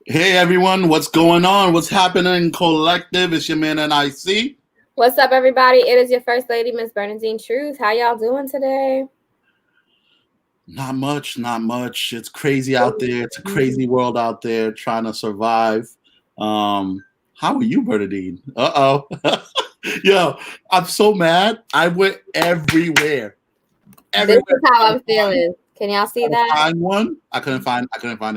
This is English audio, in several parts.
Hey everyone, what's going on? What's happening, collective? It's your man NIC. What's up, everybody? It is your first lady, Miss Bernadine Truth. How y'all doing today? Not much, not much. It's crazy out there. It's a crazy world out there trying to survive. How are you, Bernadine? Uh-oh. Yo, I'm so mad. I went everywhere. This Everywhere. is how I'm feeling. Can y'all see that? Find one. I couldn't find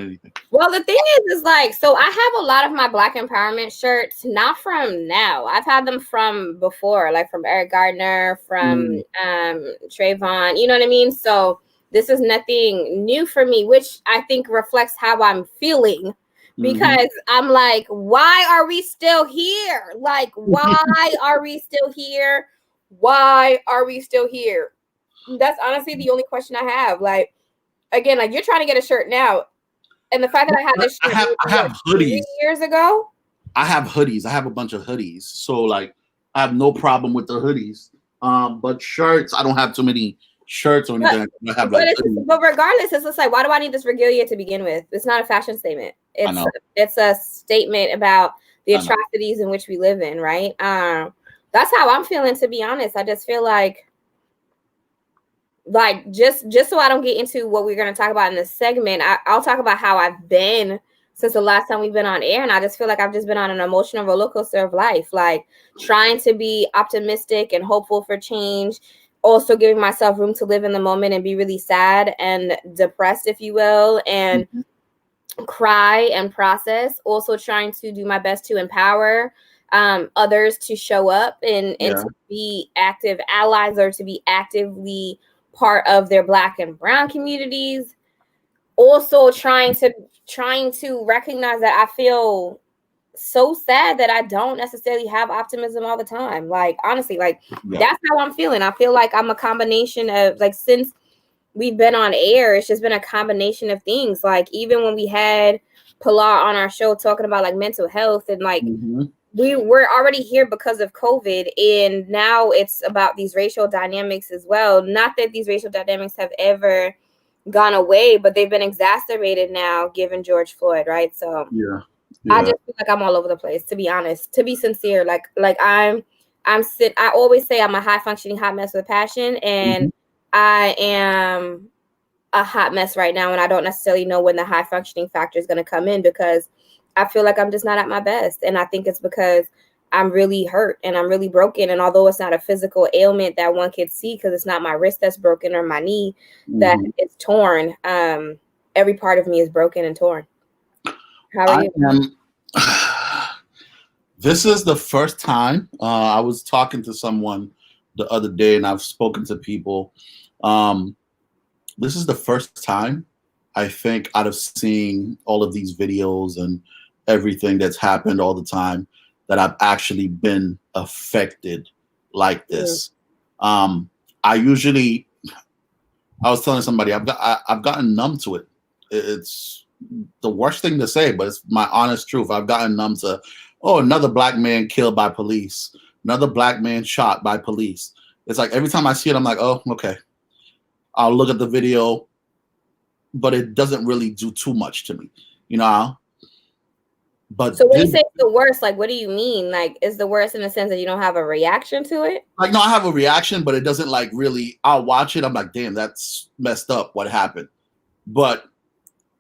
anything. Well, the thing is like, so I have a lot of my Black empowerment shirts, not from now. I've had them from before, like from Eric Gardner, from Trayvon, you know what I mean? So this is nothing new for me, which I think reflects how I'm feeling. Because I'm like, why are we still here? Like, why are we still here? Why are we still here? That's honestly the only question I have. Like, again, like you're trying to get a shirt now. And the fact that I had this shirt I have hoodies. 3 years ago. I have hoodies. I have a bunch of hoodies. So like I have no problem with the hoodies. But shirts, I don't have too many shirts or anything. I have like but regardless, it's just like, why do I need this regalia to begin with? It's not a fashion statement. It's a statement about the atrocities in which we live in, right? That's how I'm feeling, to be honest. I just feel like just so I don't get into what we're going to talk about in this segment, I'll talk about how I've been since the last time we've been on air. And I just feel like I've just been on an emotional roller coaster of life, like trying to be optimistic and hopeful for change, also giving myself room to live in the moment and be really sad and depressed, if you will, and cry and process, also trying to do my best to empower others to show up and to be active allies or to be actively part of their Black and brown communities. Also trying to recognize that I feel so sad that I don't necessarily have optimism all the time. Like, honestly, like that's how I'm feeling. I feel like I'm a combination of, like, since we've been on air, it's just been a combination of things. Like, even when we had Pilar on our show talking about like mental health and like we were already here because of COVID, and now it's about these racial dynamics as well. Not that these racial dynamics have ever gone away, but they've been exacerbated now given George Floyd, right? So I just feel like I'm all over the place, to be honest, to be sincere. Like I always say I'm a high functioning hot mess with passion, and I am a hot mess right now, and I don't necessarily know when the high functioning factor is going to come in, because I feel like I'm just not at my best. And I think it's because I'm really hurt and I'm really broken. And although it's not a physical ailment that one could see, because it's not my wrist that's broken or my knee that is torn, every part of me is broken and torn. How are you? This is the first time I was talking to someone the other day, and I've spoken to people. This is the first time, I think, out of seeing all of these videos and everything that's happened all the time, that I've actually been affected like this. I was telling somebody, I've gotten numb to it. It's the worst thing to say, but it's my honest truth. I've gotten numb to, another Black man killed by police, another Black man shot by police. It's like every time I see it, I'm like, oh, okay. I'll look at the video, but it doesn't really do too much to me, you know? But so when you say it's the worst, like, what do you mean? Like, is the worst in the sense that you don't have a reaction to it? Like, no, I have a reaction, but it doesn't like really, I'll watch it. I'm like, damn, that's messed up. What happened? But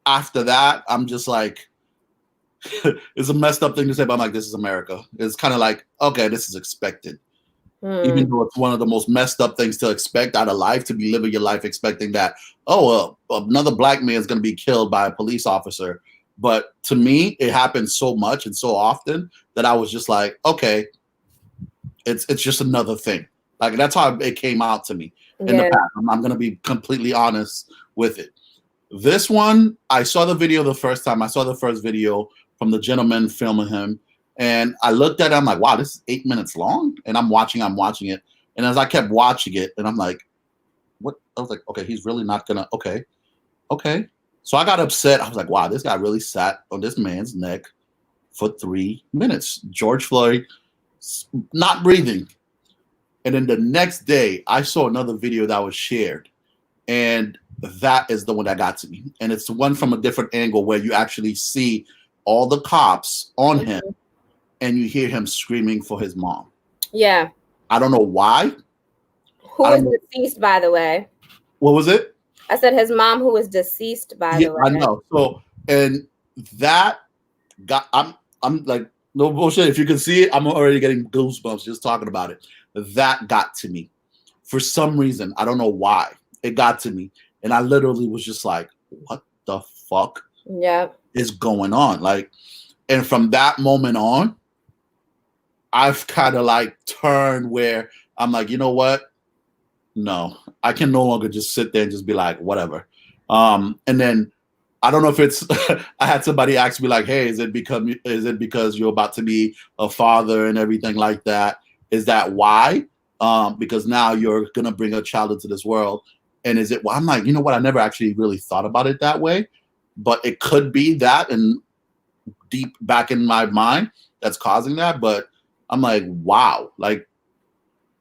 after that, I'm just like, it's a messed up thing to say, but I'm like, this is America. It's kind of like, okay, this is expected. Even though it's one of the most messed up things to expect out of life, to be living your life expecting that, another Black man is going to be killed by a police officer. But to me, it happens so much and so often that I was just like, okay, it's just another thing. Like, that's how it came out to me in the past. I'm going to be completely honest with it. This one, I saw the video the first time. I saw the first video from the gentleman filming him. And I looked at it, I'm like, wow, this is 8 minutes long. And I'm watching it. And as I kept watching it, and I'm like, what? I was like, okay, he's really not gonna, okay. So I got upset. I was like, wow, this guy really sat on this man's neck for 3 minutes. George Floyd, not breathing. And then the next day, I saw another video that was shared. And that is the one that got to me. And it's the one from a different angle where you actually see all the cops on him, Mhm. and you hear him screaming for his mom. Yeah. I don't know why. Who I is don't know. deceased, by the way? What was it? I said his mom, who is deceased, by Yeah, the I way. know. So, and that got, I'm like, no bullshit. If you can see it, I'm already getting goosebumps just talking about it. That got to me for some reason. I don't know why. It got to me. And I literally was just like, what the fuck Yeah. is going on? Like, and from that moment on, I've kind of like turned where I'm like, you know what? No, I can no longer just sit there and just be like, whatever. And then I don't know if it's I had somebody ask me like, hey, is it because you're about to be a father and everything like that? Is that why? Because now you're gonna bring a child into this world. And is it, well, I'm like, you know what? I never actually really thought about it that way, but it could be that and deep back in my mind that's causing that. But I'm like, wow, like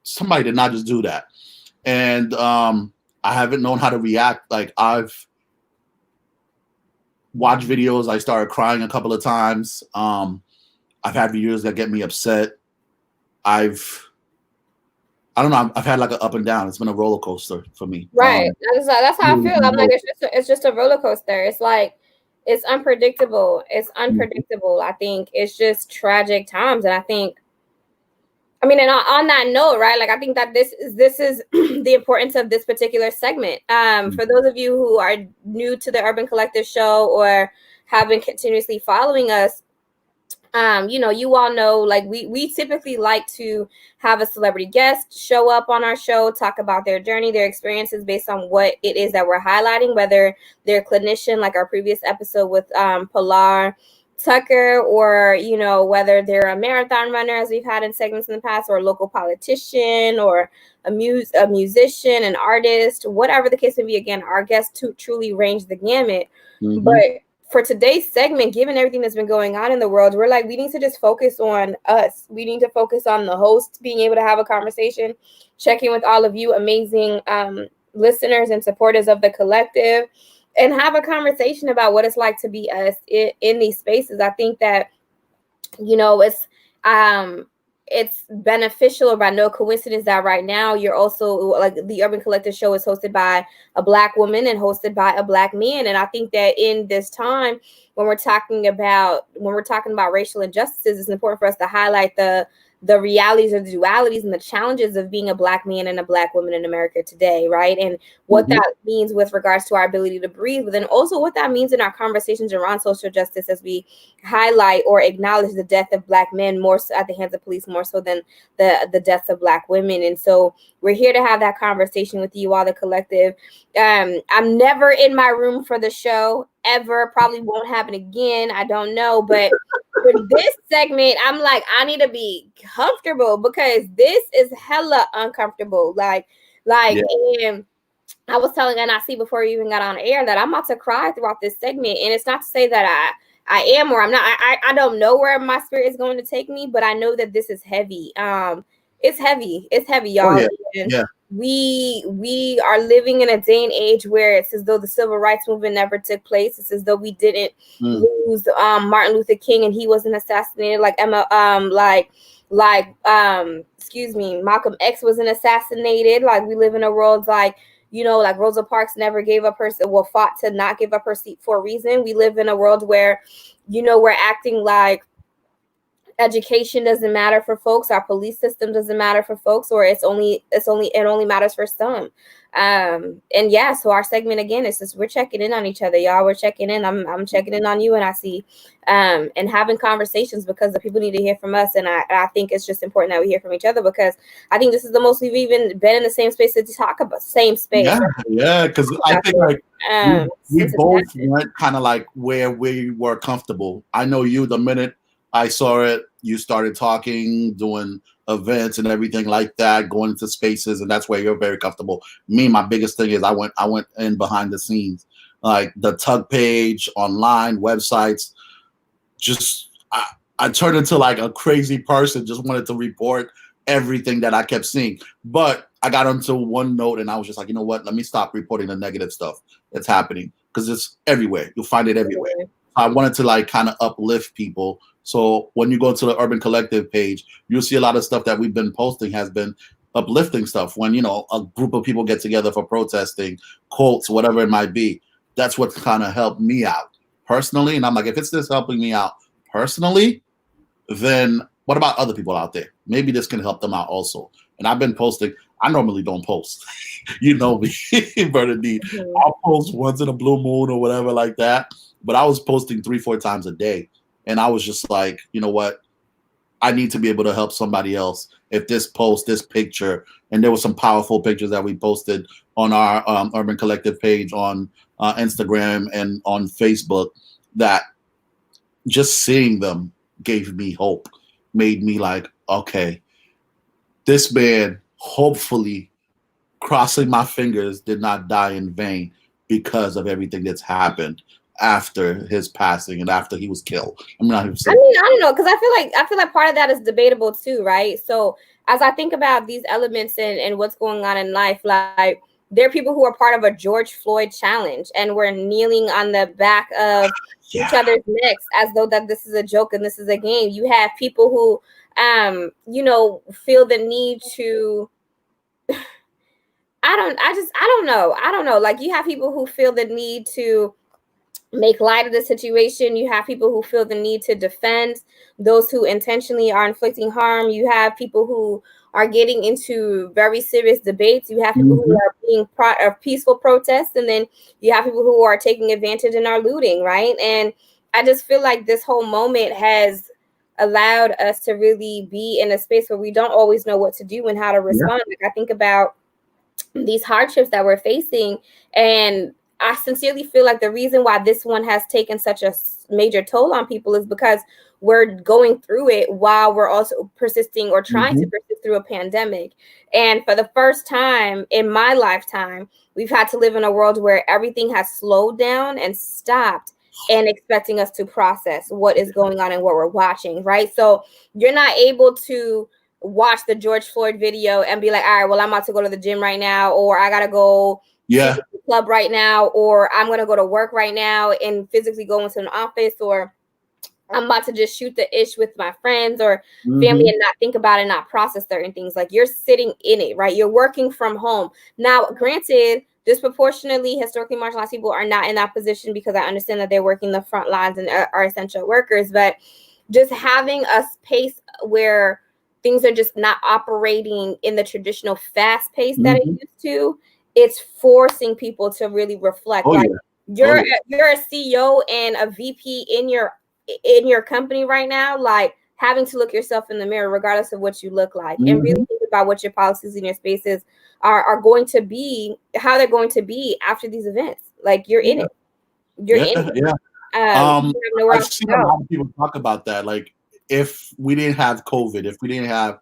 somebody did not just do that. And I haven't known how to react. Like I've watched videos, I started crying a couple of times. I've had videos that get me upset. I don't know. I've had like an up and down. It's been a roller coaster for me. Right. That's how I feel. I'm like, it's just a roller coaster. It's like, it's unpredictable. It's unpredictable. I think it's just tragic times. And I think, I mean, and on that note, right? Like, I think that this is the importance of this particular segment. For those of you who are new to the Urban Collective show or have been continuously following us, you know, you all know, like we typically like to have a celebrity guest show up on our show, talk about their journey, their experiences based on what it is that we're highlighting, whether they're a clinician, like our previous episode with Pilar Tucker, or, you know, whether they're a marathon runner, as we've had in segments in the past, or a local politician, or a musician, an artist, whatever the case may be. Again, our guests truly range the gamut. Mm-hmm. But for today's segment, given everything that's been going on in the world, we're like, we need to just focus on us. We need to focus on the host being able to have a conversation, checking with all of you amazing listeners and supporters of the collective, and have a conversation about what it's like to be us in these spaces. I think that, you know, it's beneficial, or by no coincidence, that right now you're also, like, the Urban Collective show is hosted by a Black woman and hosted by a Black man. And I think that in this time, when we're talking about racial injustices, it's important for us to highlight the realities or the dualities and the challenges of being a Black man and a Black woman in America today, right? And what that means with regards to our ability to breathe, but then also what that means in our conversations around social justice, as we highlight or acknowledge the death of Black men more so at the hands of police, more so than the deaths of Black women. And so we're here to have that conversation with you all, the collective. I'm never in my room for the show, ever. Probably won't happen again. I don't know. But for this segment, I'm like, I need to be comfortable, because this is hella uncomfortable. And I was telling NIC before we even got on air that I'm about to cry throughout this segment. And it's not to say that I am or I'm not. I don't know where my spirit is going to take me, but I know that this is heavy. It's heavy. It's heavy, y'all. Oh, And we are living in a day and age where it's as though the civil rights movement never took place. It's as though we didn't lose Martin Luther King and he wasn't assassinated, like Malcolm X wasn't assassinated. Like, we live in a world like, you know, like Rosa Parks never gave up fought to not give up her seat for a reason. We live in a world where, you know, we're acting like education doesn't matter for folks, our police system doesn't matter for folks, or it only matters for some. And yeah, so our segment again is just, we're checking in on each other, y'all. We're checking in. I'm checking in on you, and I see and having conversations, because the people need to hear from us. And I think it's just important that we hear from each other, because I think this is the most we've even been in the same space to talk about same space. Yeah, because I think like we both went kind of like where we were comfortable. I know you, the minute I saw it, you started talking, doing events and everything like that, going into spaces, and that's where you're very comfortable. Me, my biggest thing is I went in behind the scenes, like the TUC page, online, websites. Just I turned into like a crazy person, just wanted to report everything that I kept seeing. But I got onto one note and I was just like, you know what? Let me stop reporting the negative stuff that's happening, because it's everywhere. You'll find it everywhere. I wanted to like kind of uplift people. So when you go to the Urban Collective page, you'll see a lot of stuff that we've been posting has been uplifting stuff. When, you know, a group of people get together for protesting, quotes, whatever it might be, that's what kind of helped me out personally. And I'm like, if it's this helping me out personally, then what about other people out there? Maybe this can help them out also. And I've been posting. I normally don't post. You know me, Bernadine. Mhm. I'll post once in a blue moon or whatever like that. But I was posting 3-4 times a day. And I was just like, you know what? I need to be able to help somebody else. If this post, this picture, and there were some powerful pictures that we posted on our Urban Collective page on Instagram and on Facebook, that just seeing them gave me hope, made me like, okay, this man, hopefully, crossing my fingers, did not die in vain because of everything that's happened after his passing and after he was killed. I mean, I don't know, because I feel like part of that is debatable too, right? So as I think about these elements and what's going on in life, like there are people who are part of a George Floyd challenge and we're kneeling on the back of each other's necks as though that this is a joke and this is a game. You have people who you know, feel the need to I don't know. Like you have people who feel the need to make light of the situation. You have people who feel the need to defend those who intentionally are inflicting harm. You have people who are getting into very serious debates. You have people who are being of peaceful protests, and then you have people who are taking advantage and are looting, right? And I just feel like this whole moment has allowed us to really be in a space where we don't always know what to do and how to respond. Like I think about these hardships that we're facing, and I sincerely feel like the reason why this one has taken such a major toll on people is because we're going through it while we're also persisting or trying to persist through a pandemic. And for the first time in my lifetime, we've had to live in a world where everything has slowed down and stopped and expecting us to process what is going on and what we're watching, right? So you're not able to watch the George Floyd video and be like, all right, well, I'm about to go to the gym right now, or I gotta go to the club right now, or I'm gonna go to work right now and physically go into an office, or I'm about to just shoot the ish with my friends or family and not think about it, not process certain things. Like you're sitting in it, right? You're working from home. Now, granted, disproportionately, historically marginalized people are not in that position because I understand that they're working the front lines and are essential workers, but just having a space where things are just not operating in the traditional fast pace that it used to, it's forcing people to really reflect. You're a CEO and a VP in your company right now, like having to look yourself in the mirror regardless of what you look like and really think about what your policies and your spaces are going to be, how they're going to be after these events. Like you're in it. You're in it. I've seen a lot of people talk about that. Like if we didn't have COVID, if we didn't have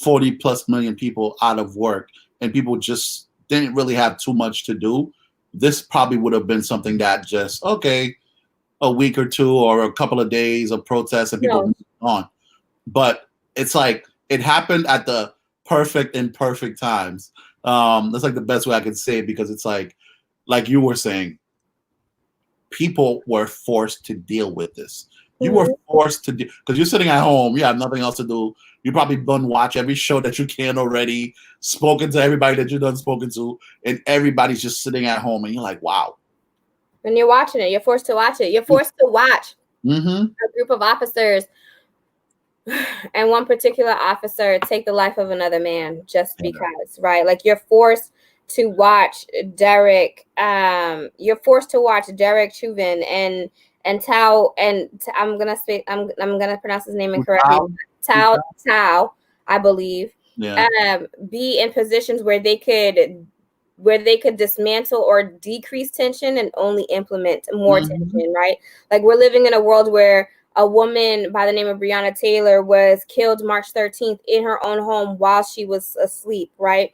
40 plus million people out of work and people just didn't really have too much to do, this probably would have been something that just, okay, a week or two or a couple of days of protests and people moved on. But it's like it happened at the perfect and perfect times. That's like the best way I can say it, because it's like you were saying, people were forced to deal with this. You were forced to do, because you're sitting at home, you have nothing else to do. You probably done watch every show that you can already, spoken to everybody that you done spoken to, and everybody's just sitting at home, and you're like, wow. When you're watching it, you're forced to watch it. You're forced to watch a group of officers and one particular officer take the life of another man just because, right? Like you're forced to watch Derek. You're forced to watch Derek Chauvin and Tao, and I'm gonna pronounce his name incorrectly. Tao, I believe. Be in positions where they could dismantle or decrease tension and only implement more tension, right? Like we're living in a world where a woman by the name of Breonna Taylor was killed March 13th in her own home while she was asleep, right?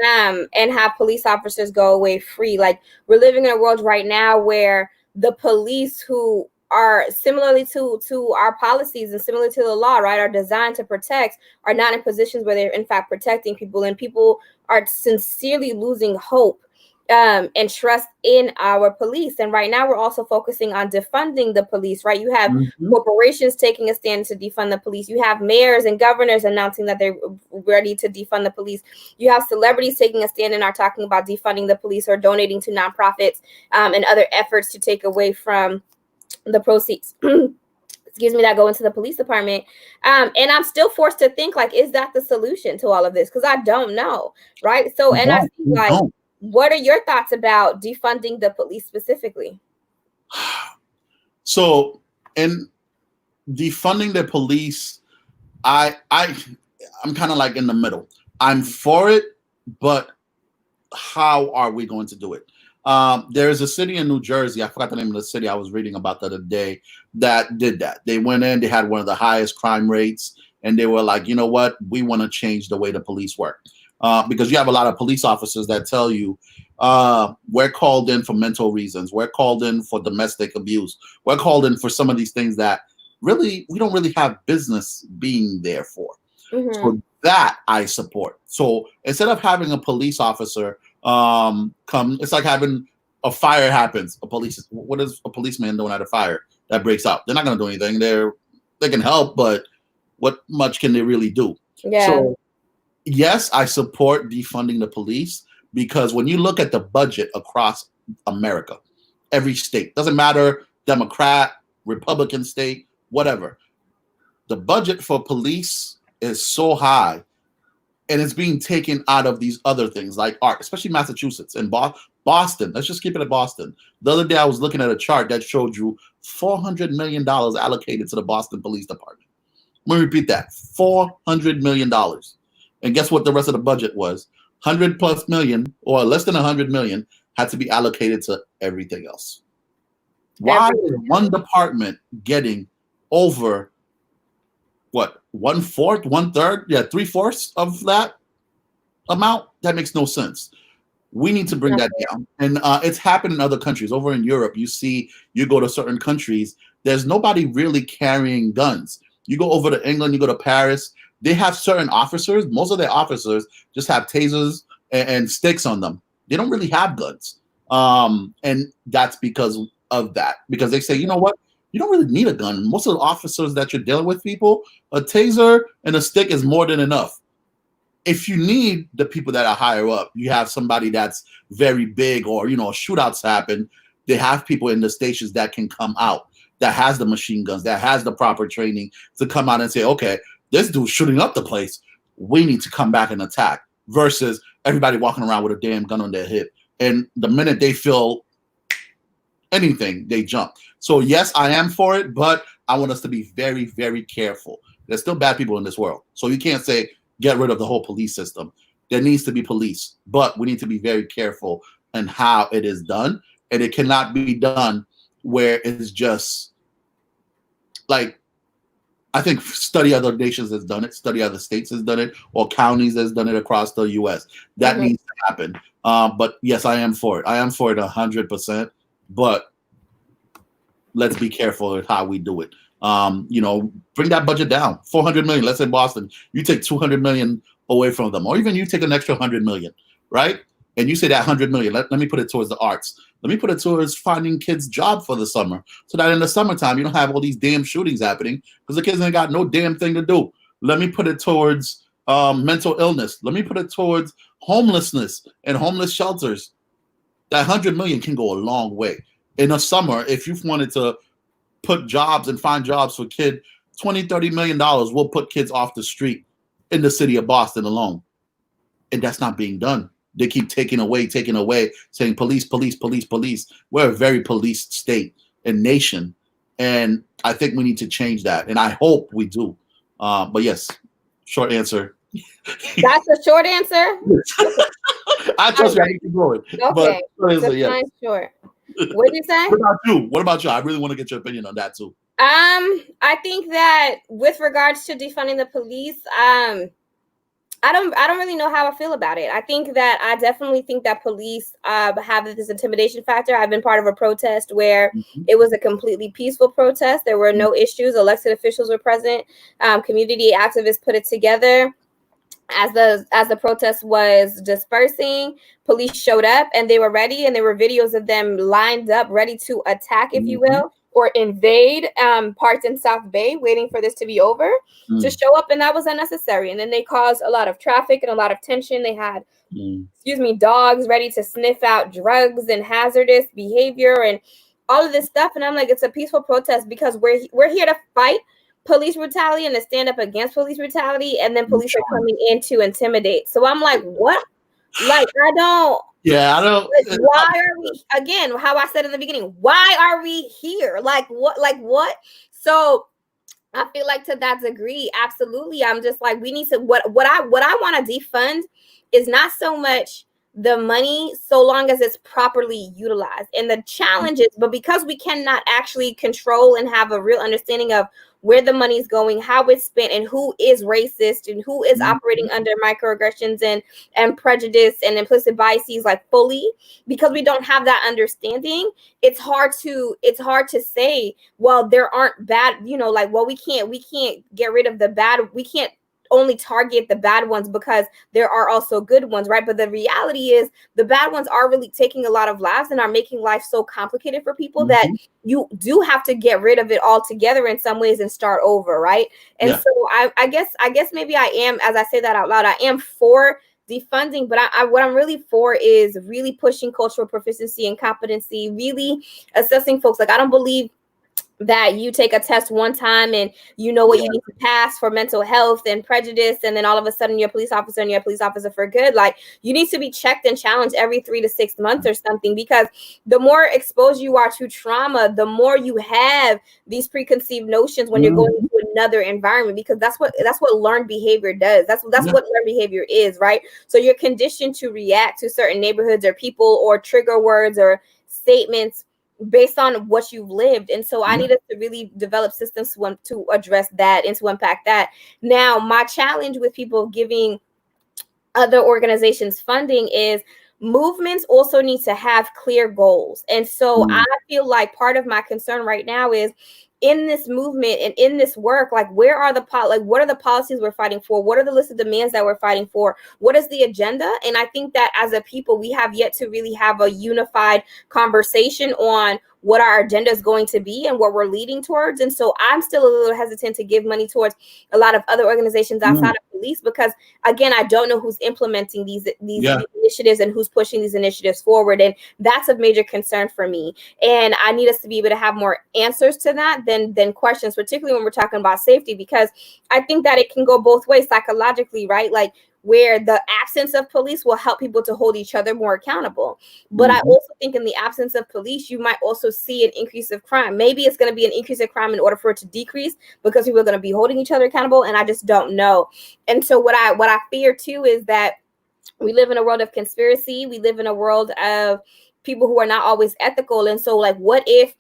And have police officers go away free. Like we're living in a world right now where the police, who are similarly to our policies and similar to the law, right, are designed to protect, are not in positions where they're in fact protecting people, and people are sincerely losing hope and trust in our police. And right now we're also focusing on defunding the police, right? You have corporations taking a stand to defund the police. You have mayors and governors announcing that they're ready to defund the police. You have celebrities taking a stand and are talking about defunding the police or donating to nonprofits and other efforts to take away from the proceeds excuse me, that go into the police department. And I'm still forced to think, like, is that the solution to all of this? Because I don't know, right? So, and I think, like, what are your thoughts about defunding the police specifically? So, in defunding the police, I'm kind of like in the middle. I'm for it, but how are we going to do it? There's a city in New Jersey, I forgot the name of the city I was reading about the other day, that did that. They went in, they had one of the highest crime rates, and they were like, you know what, we want to change the way the police work. Because you have a lot of police officers that tell you, we're called in for mental reasons, we're called in for domestic abuse, we're called in for some of these things that really we don't really have business being there for. So that I support. So instead of having a police officer come, it's like having a fire happens. What is a policeman doing at a fire that breaks out? They're not going to do anything. They can help, but what much can they really do? Yeah. So yes, I support defunding the police, because when you look at the budget across America, every state, doesn't matter, Democrat, Republican state, whatever, the budget for police is so high, and it's being taken out of these other things like art, especially Massachusetts and Boston. Let's just keep it at Boston. The other day I was looking at a chart that showed you $400 million allocated to the Boston Police Department. Let me repeat that, $400 million. And guess what the rest of the budget was? 100 plus million, or less than 100 million, had to be allocated to everything else. Why is one department getting over what, 1/4, 1/3, 3/4 of that amount? That makes no sense. We need to bring that down. And it's happened in other countries. Over in Europe, you go to certain countries, there's nobody really carrying guns. You go over to England, you go to Paris, they have certain officers. Most of their officers just have tasers and sticks on them. They don't really have guns. And that's because of that. Because they say, you know what? You don't really need a gun. Most of the officers that you're dealing with, people, a taser and a stick is more than enough. If you need the people that are higher up, you have somebody that's very big, or, shootouts happen, they have people in the stations that can come out, that has the machine guns, that has the proper training to come out and say, okay, this dude's shooting up the place, we need to come back and attack, versus everybody walking around with a damn gun on their hip. And the minute they feel anything, they jump. So yes, I am for it, but I want us to be very, very careful. There's still bad people in this world. So you can't say, get rid of the whole police system. There needs to be police, but we need to be very careful in how it is done. And it cannot be done where it's just like, I think study other nations has done it, study other states has done it, or counties has done it across the US. That needs to happen. But yes, I am for it. I am for it 100%, but let's be careful with how we do it. Bring that budget down. 400 million, let's say Boston, you take 200 million away from them, or even you take an extra 100 million, right? And you say that 100 million, let me put it towards the arts. Let me put it towards finding kids jobs for the summer, so that in the summertime, you don't have all these damn shootings happening because the kids ain't got no damn thing to do. Let me put it towards mental illness. Let me put it towards homelessness and homeless shelters. That 100 million can go a long way. In the summer, if you wanted to put jobs and find jobs for kids, $20-30 million will put kids off the street in the city of Boston alone. And that's not being done. They keep taking away, saying police, police, police, police. We're a very police state and nation. And I think we need to change that. And I hope we do. But yes, short answer. That's a short answer? I trust you. I need to go it. Okay. Yes. Short. What did you say? What about you? I really want to get your opinion on that too. I think that with regards to defunding the police, I don't really know how I feel about it. I definitely think that police have this intimidation factor. I've been part of a protest where it was a completely peaceful protest. There were no issues. Elected officials were present. Community activists put it together. as the protest was dispersing, police showed up and they were ready, and there were videos of them lined up ready to attack, if you will, or invade parts in South Bay, waiting for this to be over to show up, and that was unnecessary. And then they caused a lot of traffic and a lot of tension. They had dogs ready to sniff out drugs and hazardous behavior and all of this stuff. And I'm like, it's a peaceful protest because we're here to fight police brutality and to stand up against police brutality, and then police are coming in to intimidate. So I'm like, what? Like, I don't. Yeah, I don't. Why are we, again, how I said in the beginning, why are we here? Like, what? Like, what? So I feel like to that degree, absolutely. I'm just like, we need to, what I want to defund is not so much the money, so long as it's properly utilized. And the challenge is, but because we cannot actually control and have a real understanding of where the money is going, how it's spent, and who is racist and who is operating under microaggressions and prejudice and implicit biases, like fully, because we don't have that understanding, it's hard to say, well, there aren't bad, like, well, we can't get rid of the bad, we can't only target the bad ones because there are also good ones, right? But the reality is the bad ones are really taking a lot of lives and are making life so complicated for people that you do have to get rid of it altogether in some ways and start over, right? And so I guess maybe I am, as I say that out loud, I am for defunding, but what I'm really for is really pushing cultural proficiency and competency, really assessing folks. Like, I don't believe that you take a test one time and you know what you need to pass for mental health and prejudice, and then all of a sudden you're a police officer and you're a police officer for good. Like, you need to be checked and challenged every 3 to 6 months or something, because the more exposed you are to trauma, the more you have these preconceived notions when you're going into another environment, because that's what learned behavior does. That's what learned behavior is, right? So you're conditioned to react to certain neighborhoods or people or trigger words or statements based on what you've lived. And so I needed to really develop systems to address that and to unpack that. Now, my challenge with people giving other organizations funding is movements also need to have clear goals. And so I feel like part of my concern right now is, in this movement and in this work, like, where are what are the policies we're fighting for? What are the list of demands that we're fighting for? What is the agenda? And I think that as a people, we have yet to really have a unified conversation on what our agenda is going to be and what we're leading towards. And so I'm still a little hesitant to give money towards a lot of other organizations outside of police, because, again, I don't know who's implementing these initiatives and who's pushing these initiatives forward. And that's a major concern for me. And I need us to be able to have more answers to that than questions, particularly when we're talking about safety, because I think that it can go both ways psychologically, right? Like, where the absence of police will help people to hold each other more accountable. But I also think in the absence of police, you might also see an increase of crime. Maybe it's going to be an increase of crime in order for it to decrease, because people are going to be holding each other accountable. And I just don't know. And so what I fear too is that we live in a world of conspiracy. We live in a world of people who are not always ethical. And so, like, what if,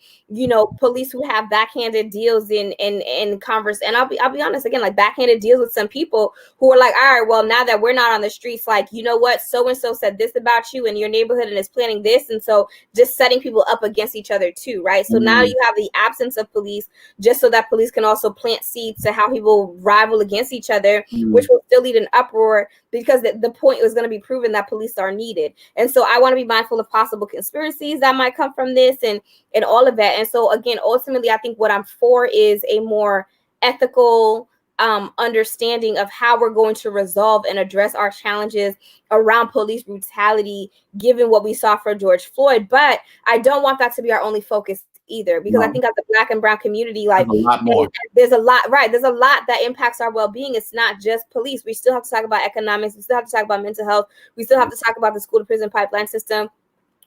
police who have backhanded deals in converse, and I'll be honest, again, like, backhanded deals with some people who are like, all right, well, now that we're not on the streets, like, you know what, so-and-so said this about you in your neighborhood and is planning this. And so just setting people up against each other too, right? So now you have the absence of police, just so that police can also plant seeds to how people rival against each other, which will still lead an uproar, because the point was going to be proven that police are needed. And so I want to be mindful of possible conspiracies that might come from this and all of that. And so, again, ultimately, I think what I'm for is a more ethical understanding of how we're going to resolve and address our challenges around police brutality, given what we saw for George Floyd. But I don't want that to be our only focus either, because I think as a Black and brown community, like, there's a lot more. There's a lot, right? There's a lot that impacts our well-being. It's not just police. We still have to talk about economics. We still have to talk about mental health. We still have to talk about the school to prison pipeline system.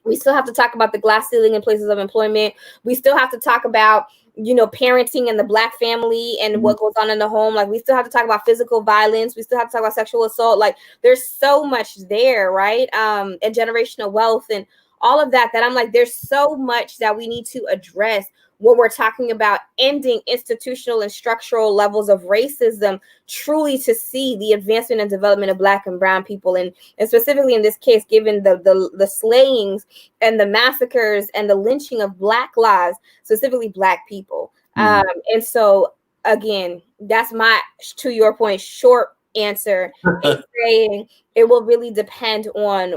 We still have to talk about the glass ceiling in places of employment. We still have to talk about, parenting and the Black family and what goes on in the home. Like, we still have to talk about physical violence. We still have to talk about sexual assault. Like, there's so much there, right? And generational wealth and all of that I'm like, there's so much that we need to address when we're talking about ending institutional and structural levels of racism, truly to see the advancement and development of Black and brown people. And specifically in this case, given the slayings and the massacres and the lynching of Black lives, specifically Black people. And so, again, that's my, to your point, short answer and saying it will really depend on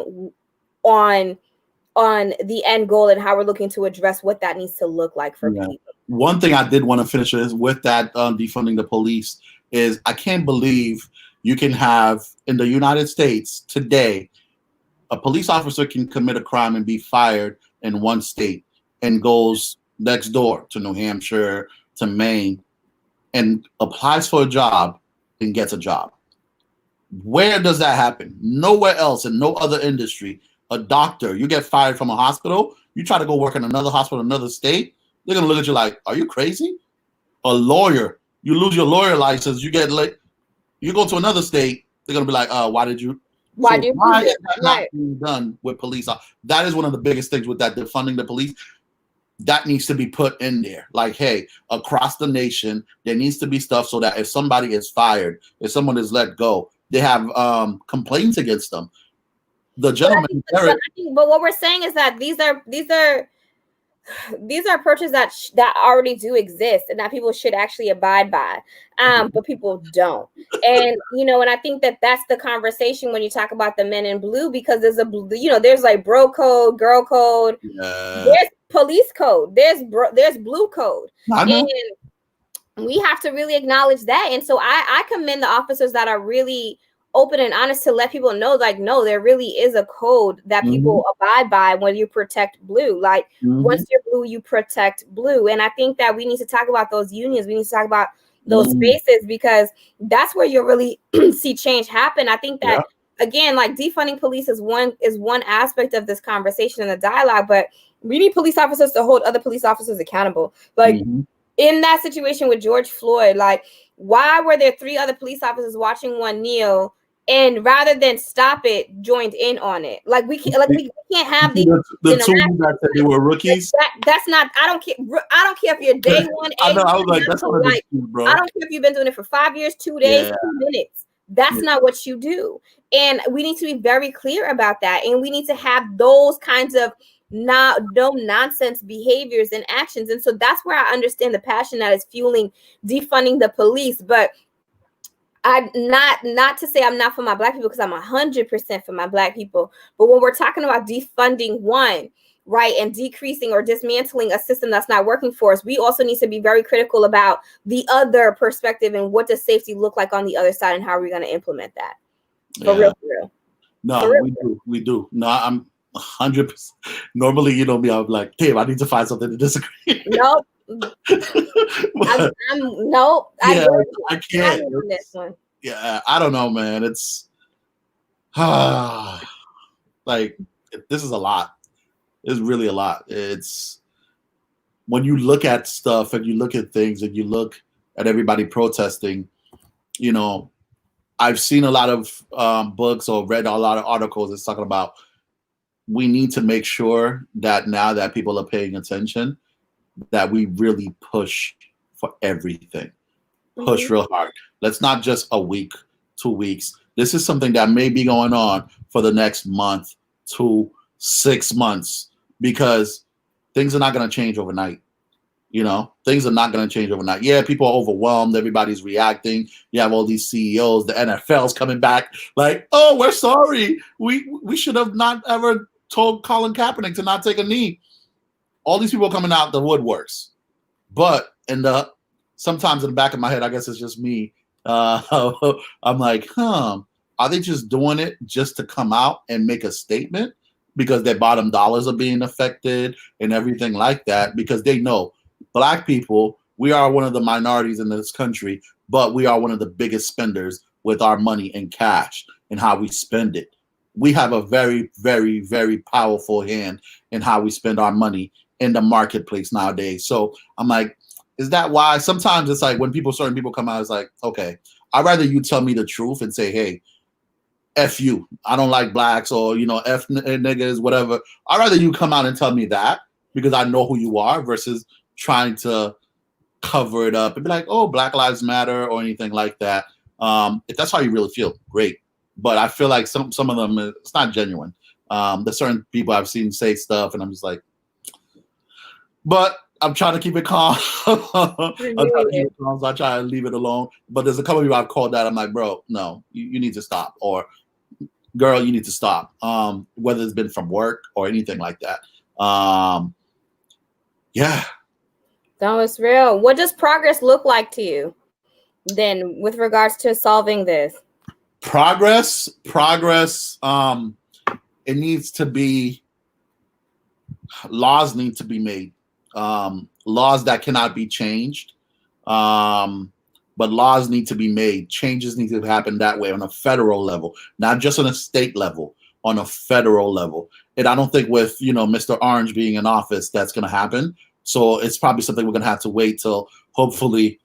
the end goal and how we're looking to address what that needs to look like for people. One thing I did want to finish is with that defunding the police is I can't believe you can have in the United States today, a police officer can commit a crime and be fired in one state and goes next door to New Hampshire, to Maine, and applies for a job and gets a job. Where does that happen? Nowhere else, in no other industry. A doctor, you get fired from a hospital, you try to go work in another hospital, another state, they're gonna look at you like, are you crazy? A lawyer, you lose your lawyer license, you get you go to another state, they're gonna be like, why is that not being done with police? That is one of the biggest things with that defunding the police. That needs to be put in there. Like, hey, across the nation, there needs to be stuff so that if somebody is fired, if someone is let go, they have complaints against them. The gentleman, but what we're saying is that these are approaches that already do exist and that people should actually abide by, but people don't. And and I think that that's the conversation when you talk about the men in blue, because there's there's like bro code, girl code, there's police code, there's blue code, and we have to really acknowledge that. And so I commend the officers that are really open and honest to let people know, like, no, there really is a code that people abide by when you protect blue. Like, once you're blue, you protect blue. And I think that we need to talk about those unions. We need to talk about those spaces, because that's where you'll really see change happen. I think that, again, like, defunding police is one aspect of this conversation and the dialogue, but we need police officers to hold other police officers accountable. Like, in that situation with George Floyd, like, why were there 3 other police officers watching one kneel, and rather than stop it, joined in on it? Like, we can't have the 2 that said they were rookies. That's not. I don't care. I don't care if you're day one. I know. I was like, that's what it is, bro. I don't care if you've been doing it for 5 years, 2 days, 2 minutes. That's not what you do. And we need to be very clear about that. And we need to have those kinds of no nonsense behaviors and actions. And so that's where I understand the passion that is fueling defunding the police. But I not to say I'm not for my Black people, because I'm 100% for my Black people. But when we're talking about defunding one, right, and decreasing or dismantling a system that's not working for us, we also need to be very critical about the other perspective and what does safety look like on the other side, and how are we going to implement that. For real. No, we do. No, I'm 100%. Normally, you know me, I'm like, damn, I need to find something to disagree. Nope. Nope. I can't. This one. Yeah, I don't know, man. It's like, this is a lot. It's really a lot. It's when you look at stuff and you look at things and you look at everybody protesting, I've seen a lot of books or read a lot of articles that's talking about we need to make sure that now that people are paying attention, that we really push for everything. Push real hard. Let's not just a week, 2 weeks. This is something that may be going on for the next month to 6 months, because things are not going to change overnight. Things are not going to change overnight. Yeah, people are overwhelmed. Everybody's reacting. You have all these CEOs. The NFL's coming back like, oh, we're sorry. We should have not ever told Colin Kaepernick to not take a knee. All these people coming out the woodworks. But sometimes in the back of my head, I guess it's just me. I'm like, are they just doing it just to come out and make a statement because their bottom dollars are being affected and everything like that? Because they know Black people, we are one of the minorities in this country, but we are one of the biggest spenders with our money and cash and how we spend it. We have a very, very, very powerful hand in how we spend our money in the marketplace nowadays. So I'm like, is that why? Sometimes it's like when certain people come out, it's like, okay, I'd rather you tell me the truth and say, hey, F you. I don't like Blacks, or, F niggas, whatever. I'd rather you come out and tell me that, because I know who you are, versus trying to cover it up and be like, oh, Black Lives Matter or anything like that. If that's how you really feel, great. But I feel like some of them, it's not genuine. There's certain people I've seen say stuff and I'm just like, but I'm trying to keep it calm. I'm trying to keep it calm, so I try to leave it alone. But there's a couple of people I've called that I'm like, bro, no, you need to stop, or girl, you need to stop. Whether it's been from work or anything like that. Yeah. No, it's real. What does progress look like to you then with regards to solving this? Progress. It needs to be, laws need to be made. Laws that cannot be changed. But laws need to be made. Changes need to happen that way on a federal level, not just on a state level, on a federal level. And I don't think with, Mr. Orange being in office, that's going to happen. So it's probably something we're going to have to wait till, hopefully,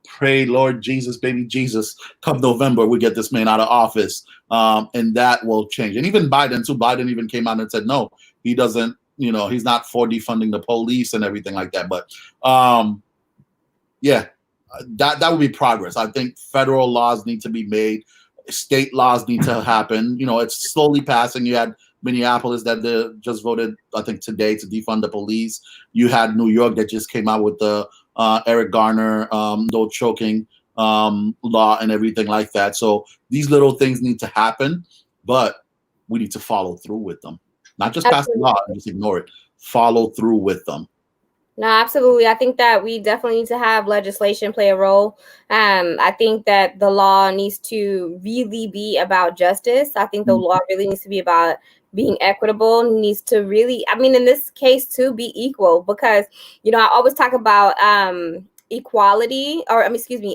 pray, Lord Jesus, baby Jesus, come November, we get this man out of office. And that will change. And even Biden, too. Biden even came out and said, no, he doesn't, he's not for defunding the police and everything like that. But yeah, that would be progress. I think federal laws need to be made. State laws need to happen. It's slowly passing. You had Minneapolis that just voted, I think, today to defund the police. You had New York that just came out with the Eric Garner no choking law and everything like that. So these little things need to happen, but we need to follow through with them. Not just pass the law and just ignore it. Follow through with them. No, absolutely. I think that we definitely need to have legislation play a role. I think that the law needs to really be about justice. I think the law really needs to be about being equitable, needs to really, in this case too, be equal, because, I always talk about equality, or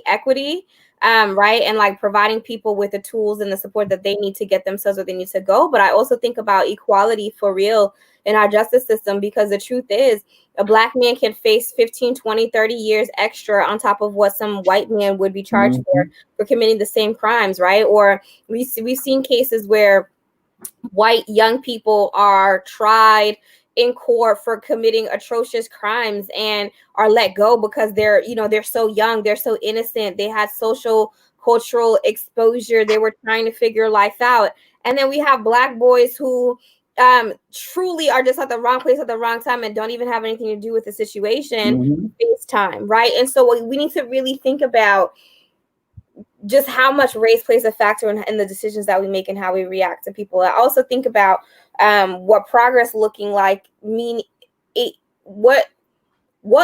equity, right? And like providing people with the tools and the support that they need to get themselves where they need to go. But I also think about equality for real in our justice system, because the truth is a Black man can face 15, 20, 30 years extra on top of what some white man would be charged for committing the same crimes, right? Or we've seen cases where white young people are tried in court for committing atrocious crimes and are let go because they're so young, they're so innocent, they had social cultural exposure, they were trying to figure life out. And then we have Black boys who truly are just at the wrong place at the wrong time and don't even have anything to do with the situation. It's time, right? And so we need to really think about just how much race plays a factor in the decisions that we make and how we react to people. I also think about what progress looking like what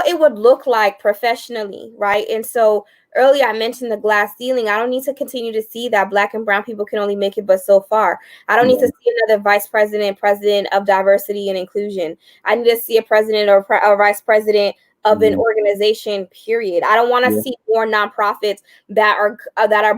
it would look like professionally, right? And so earlier I mentioned the glass ceiling. I don't need to continue to see that Black and brown people can only make it but so far. I don't need to see another president of diversity and inclusion. I need to see a president or a vice president of an organization, period. I don't want to see more nonprofits that are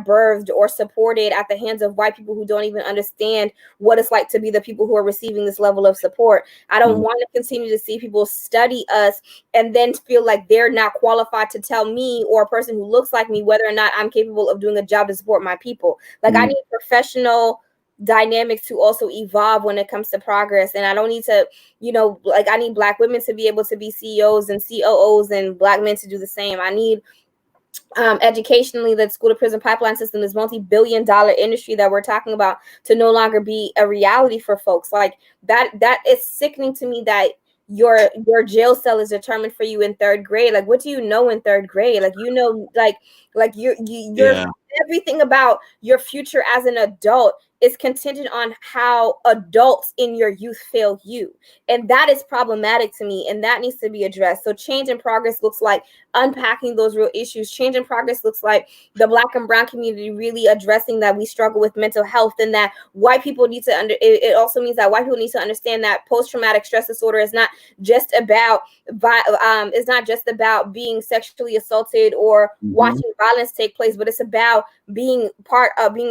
birthed or supported at the hands of white people who don't even understand what it's like to be the people who are receiving this level of support. I don't want to continue to see people study us and then feel like they're not qualified to tell me or a person who looks like me whether or not I'm capable of doing a job to support my people. Like I need professional dynamics to also evolve when it comes to progress. And I don't need to, I need Black women to be able to be CEOs and COOs and Black men to do the same. I need educationally, the school to prison pipeline system, this multi-billion-dollar industry that we're talking about, to no longer be a reality for folks. Like that is sickening to me that your jail cell is determined for you in third grade. Like, what do you know in third grade? Like, you're everything about your future as an adult is contingent on how adults in your youth fail you. And that is problematic to me, and that needs to be addressed. So change and progress looks like unpacking those real issues. Change and progress looks like the Black and brown community really addressing that we struggle with mental health, and that white people need to it also means that white people need to understand that post-traumatic stress disorder is not just about being sexually assaulted or watching violence take place, but it's about being a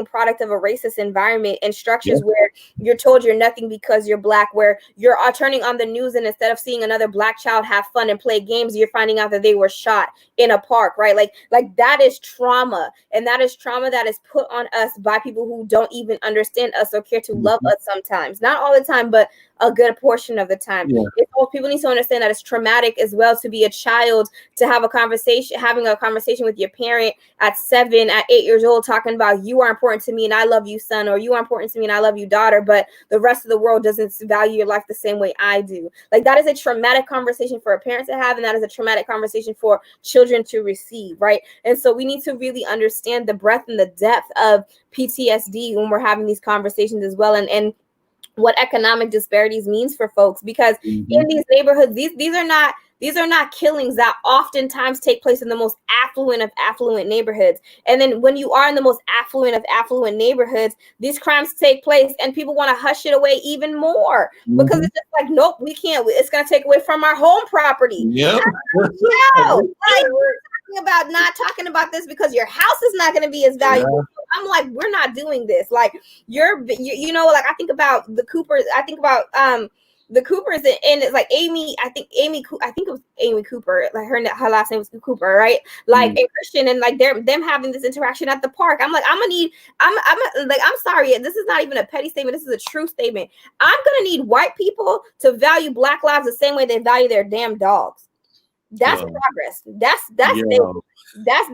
product of a racist environment and structures where you're told you're nothing because you're Black, where you're turning on the news and instead of seeing another Black child have fun and play games, you're finding out that they were shot in a park, right? Like that is trauma, and that is trauma that is put on us by people who don't even understand us or care to love us sometimes. Not all the time, but a good portion of the time. Yeah. People need to understand that it's traumatic as well to be a child, to have having a conversation with your parent at 7, at 8 years old, talking about you are important to me and I love you, son, or you are important to me and I love you, daughter, but the rest of the world doesn't value your life the same way I do. Like, that is a traumatic conversation for a parent to have, and that is a traumatic conversation for children to receive, right? And so we need to really understand the breadth and the depth of PTSD when we're having these conversations as well, and what economic disparities means for folks, because in these neighborhoods, these are not killings that oftentimes take place in the most affluent of affluent neighborhoods. And then when you are in the most affluent of affluent neighborhoods, these crimes take place and people want to hush it away even more because it's just like, nope, we can't. It's going to take away from our home property. Yep. Like, we're about not talking about this because your house is not going to be as valuable. Yeah. I'm like, we're not doing this. Like, you know, like I think about the Coopers. I think about the Coopers, and it's like Amy. I think it was Amy Cooper. Like her last name was Cooper, right? Like and Christian, and like them having this interaction at the park. I'm like, I'm sorry. This is not even a petty statement. This is a true statement. I'm gonna need white people to value Black lives the same way they value their damn dogs. That's progress. That's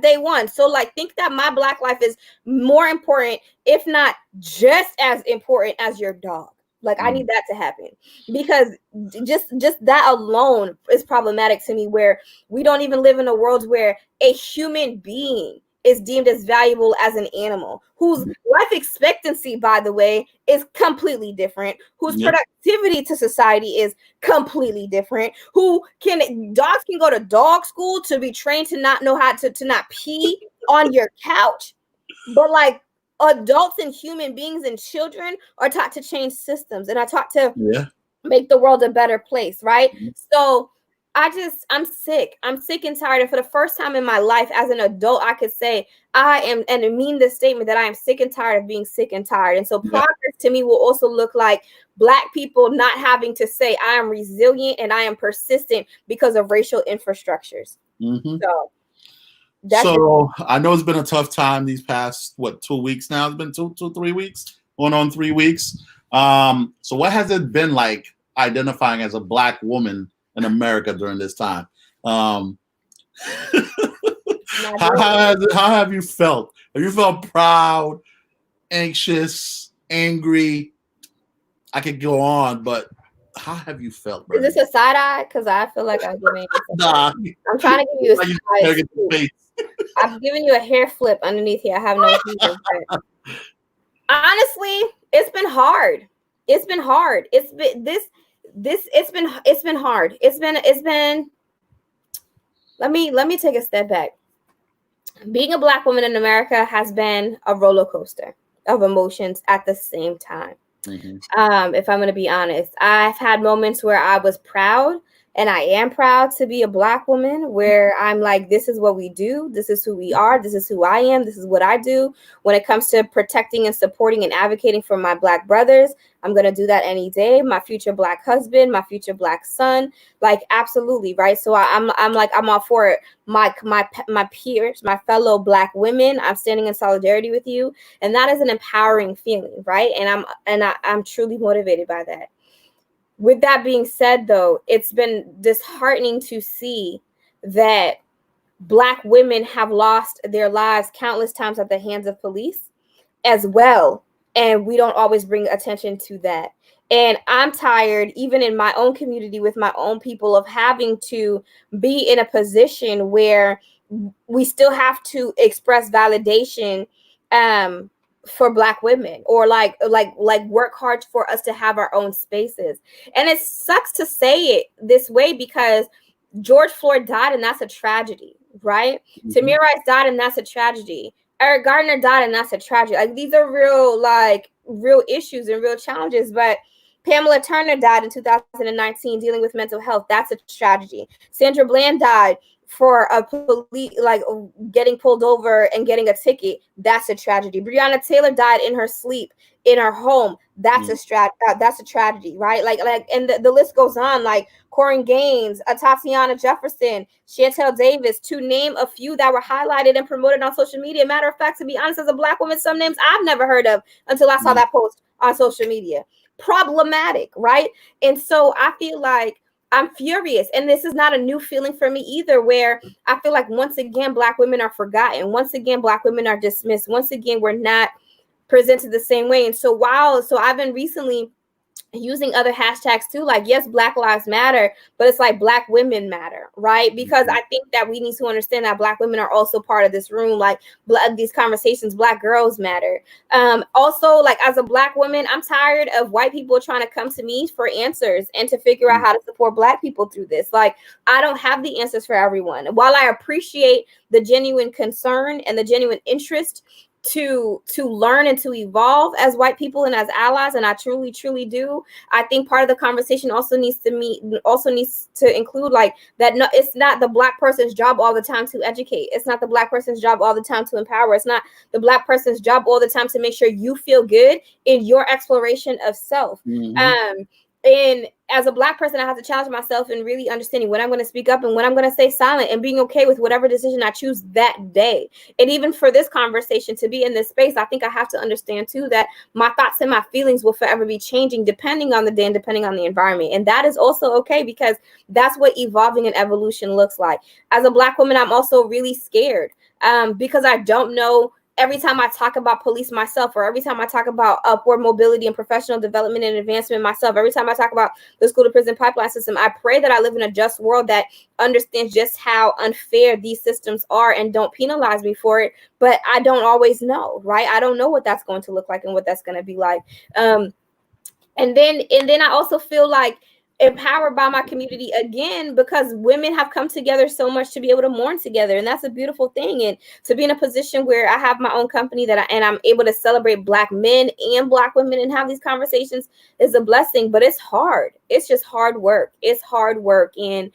day one. So like, think that my Black life is more important, if not just as important as your dog. Like, I need that to happen, because just that alone is problematic to me, where we don't even live in a world where a human being is deemed as valuable as an animal, whose life expectancy, by the way, is completely different, whose productivity to society is completely different, dogs can go to dog school to be trained to not know how to not pee on your couch, but like adults and human beings and children are taught to change systems and are taught to make the world a better place, right? So I'm sick and tired. And for the first time in my life as an adult, I could say I am, and I mean this statement, that I am sick and tired of being sick and tired. And so progress to me will also look like Black people not having to say I am resilient and I am persistent because of racial infrastructures. So I know it's been a tough time these past 2 weeks now. It's been 3 weeks, going on 3 weeks. So what has it been like identifying as a Black woman in America during this time? How have you felt? Have you felt proud, anxious, angry? I could go on, but how have you felt, bro? Is this a side eye? Because I feel like I'm giving nah. I'm trying to give you a side eye. I'm giving you a hair flip underneath here. I have no reason. Honestly, it's been hard. It's been hard. It's been hard. It's been let me take a step back. Being a Black woman in America has been a roller coaster of emotions at the same time. If I'm going to be honest, I've had moments where I was proud, and I am proud to be a Black woman, where I'm like, this is what we do. This is who we are. This is who I am. This is what I do. When it comes to protecting and supporting and advocating for my Black brothers, I'm going to do that any day. My future Black husband, my future Black son, like, absolutely. Right. So I'm all for it. My peers, my fellow Black women, I'm standing in solidarity with you. And that is an empowering feeling. Right. And I'm truly motivated by that. With that being said, though, it's been disheartening to see that Black women have lost their lives countless times at the hands of police as well. And we don't always bring attention to that. And I'm tired, even in my own community with my own people, of having to be in a position where we still have to express validation for Black women, or like work hard for us to have our own spaces. And it sucks to say it this way, because George Floyd died, and that's a tragedy, right? Tamir Rice died, and that's a tragedy. Eric Gardner died, and that's a tragedy. Like, these are real issues and real challenges. But Pamela Turner died in 2019 dealing with mental health. That's a tragedy. Sandra Bland died for a police, like, getting pulled over and getting a ticket. That's a tragedy. Breonna Taylor died in her sleep in her home. That's a tragedy, right? Like, and the list goes on. Like Corinne Gaines, Tatiana Jefferson, Chantel Davis, to name a few that were highlighted and promoted on social media. Matter of fact, to be honest, as a Black woman, some names I've never heard of until I saw that post on social media. problematic, right? And so I feel like I'm furious. And this is not a new feeling for me either, where I feel like once again, Black women are forgotten. Once again, Black women are dismissed. Once again, we're not presented the same way. And so I've been recently using other hashtags too, like, yes, Black Lives Matter, but it's like Black women matter, right? Because I think that we need to understand that Black women are also part of this room, like these conversations. Black girls matter. Also, like, as a Black woman, I'm tired of white people trying to come to me for answers and to figure out how to support Black people through this. Like, I don't have the answers for everyone. While I appreciate the genuine concern and the genuine interest to learn and to evolve as white people and as allies, and I truly do, I think part of the conversation also needs to include, like, that no, it's not the Black person's job all the time to educate. It's not the Black person's job all the time to empower. It's not the Black person's job all the time to make sure you feel good in your exploration of self. And as a Black person, I have to challenge myself in really understanding when I'm going to speak up and when I'm going to stay silent, and being okay with whatever decision I choose that day. And even for this conversation to be in this space, I think I have to understand too that my thoughts and my feelings will forever be changing depending on the day and depending on the environment. And that is also okay, because that's what evolving and evolution looks like. As a Black woman, I'm also really scared because I don't know. Every time I talk about police myself, or every time I talk about upward mobility and professional development and advancement myself, every time I talk about the school to prison pipeline system, I pray that I live in a just world that understands just how unfair these systems are and don't penalize me for it. But I don't always know, right? I don't know what that's going to look like and what that's going to be like. And then I also feel like empowered by my community again, because women have come together so much to be able to mourn together, and that's a beautiful thing. And to be in a position where I have my own company and I'm able to celebrate Black men and Black women and have these conversations is a blessing. But it's hard. It's just hard work. It's hard work, and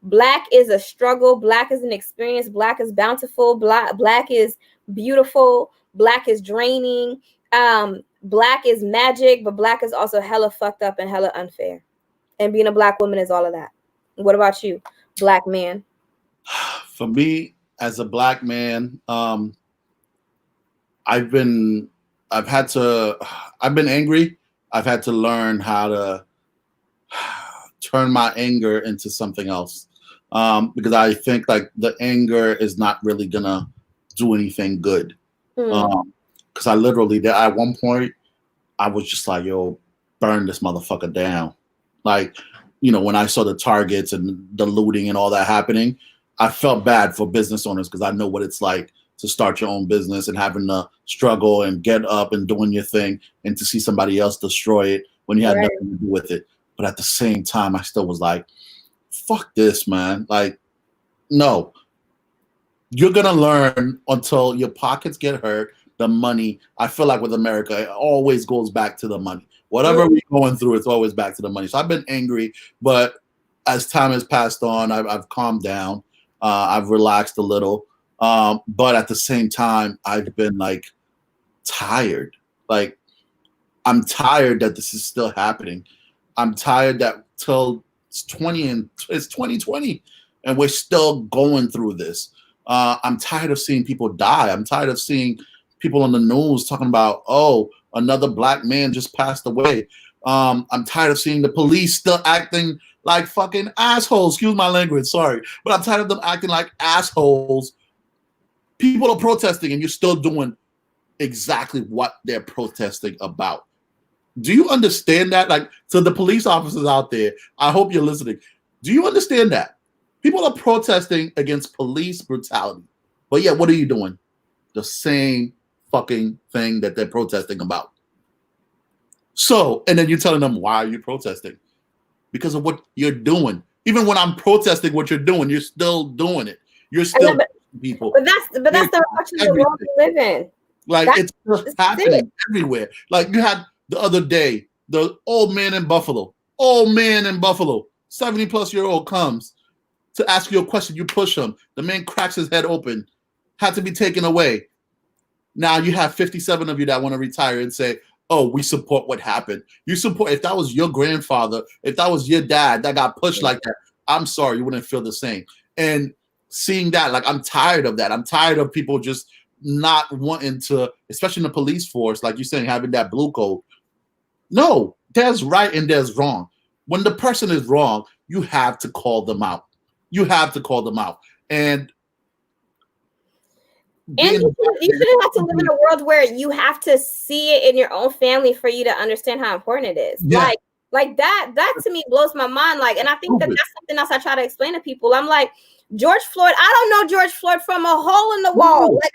Black is a struggle. Black is an experience. Black is bountiful. Black is beautiful. Black is draining. Black is magic, but Black is also hella fucked up and hella unfair. And being a Black woman is all of that. What about you, Black man? For me, as a Black man, I've been angry. I've had to learn how to turn my anger into something else, because I think like the anger is not really gonna do anything good. Because I literally, at one point, I was just like, yo, burn this motherfucker down. Like, you know, when I saw the targets and the looting and all that happening, I felt bad for business owners, because I know what it's like to start your own business and having to struggle and get up and doing your thing, and to see somebody else destroy it when you had nothing to do with it. But at the same time, I still was like, fuck this, man. Like, no. You're going to learn until your pockets get hurt. The money, I feel like with America, it always goes back to the money. Whatever we're going through, it's always back to the money. So I've been angry, but as time has passed on, I've calmed down. I've relaxed a little. But at the same time, I've been like tired. Like, I'm tired that this is still happening. I'm tired that till it's 2020 and we're still going through this. I'm tired of seeing people die. I'm tired of seeing people on the news talking about, oh, another Black man just passed away. I'm tired of seeing the police still acting like fucking assholes. Excuse my language, sorry. But I'm tired of them acting like assholes. People are protesting and you're still doing exactly what they're protesting about. Do you understand that? Like, to the police officers out there, I hope you're listening. Do you understand that? People are protesting against police brutality. But yeah, what are you doing? The same fucking thing that they're protesting about. So, and then you're telling them, why are you protesting? Because of what you're doing. Even when I'm protesting what you're doing, you're still doing it. You're still people. But that's the reflection of the world we live in. Like, it's just happening everywhere. Like, you had the other day, the old man in Buffalo, 70-plus-year-old comes to ask you a question. You push him. The man cracks his head open, had to be taken away. Now you have 57 of you that want to retire and say, oh, we support what happened. You support, if that was your grandfather, if that was your dad that got pushed like that, I'm sorry, you wouldn't feel the same. And seeing that, like, I'm tired of that. I'm tired of people just not wanting to, especially in the police force, like you're saying, having that blue code. No, there's right and there's wrong. When the person is wrong, you have to call them out. You have to call them out. And And you shouldn't have to live in a world where you have to see it in your own family for you to understand how important it is. Yeah. Like that to me blows my mind. Like, and I think that's something else I try to explain to people. I'm like, George Floyd, I don't know George Floyd from a hole in the wall. Like,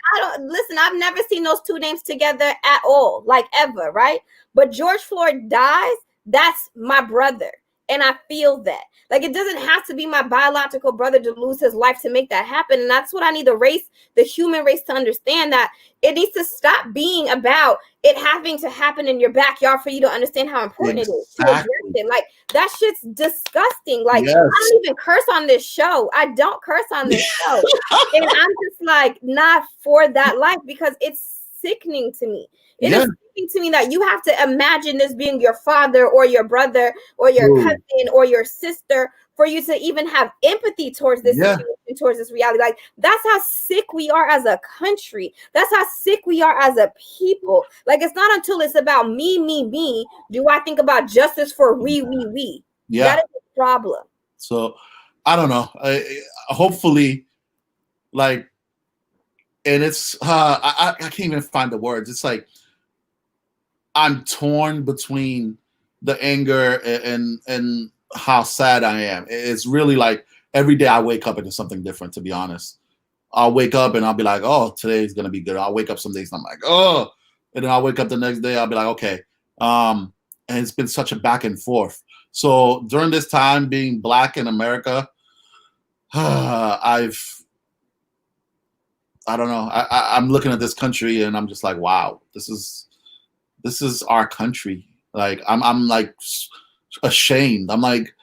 I've never seen those two names together at all, like ever, right? But George Floyd dies, that's my brother. And I feel that. Like, it doesn't have to be my biological brother to lose his life to make that happen. And that's what I need the human race to understand, that it needs to stop being about it having to happen in your backyard for you to understand how important it is to address it. Like, that shit's disgusting. Like, yes. I don't even curse on this show. I don't curse on this show. And I'm just like, not for that life, because it's sickening to me. It is sickening to me that you have to imagine this being your father or your brother or your cousin or your sister for you to even have empathy towards this situation, towards this reality. Like, that's how sick we are as a country. That's how sick we are as a people. Like, it's not until it's about me, do I think about justice for we. Yeah. That is the problem. So, I don't know. Hopefully, like, and it's, I can't even find the words. It's like, I'm torn between the anger and how sad I am. It's really like every day I wake up into something different, to be honest. I'll wake up and I'll be like, oh, today's going to be good. I'll wake up some days and I'm like, oh, and then I'll wake up the next day. I'll be like, okay. And it's been such a back and forth. So during this time being Black in America, I don't know. I'm looking at this country and I'm just like, wow, this is our country. Like, I'm like ashamed. I'm like,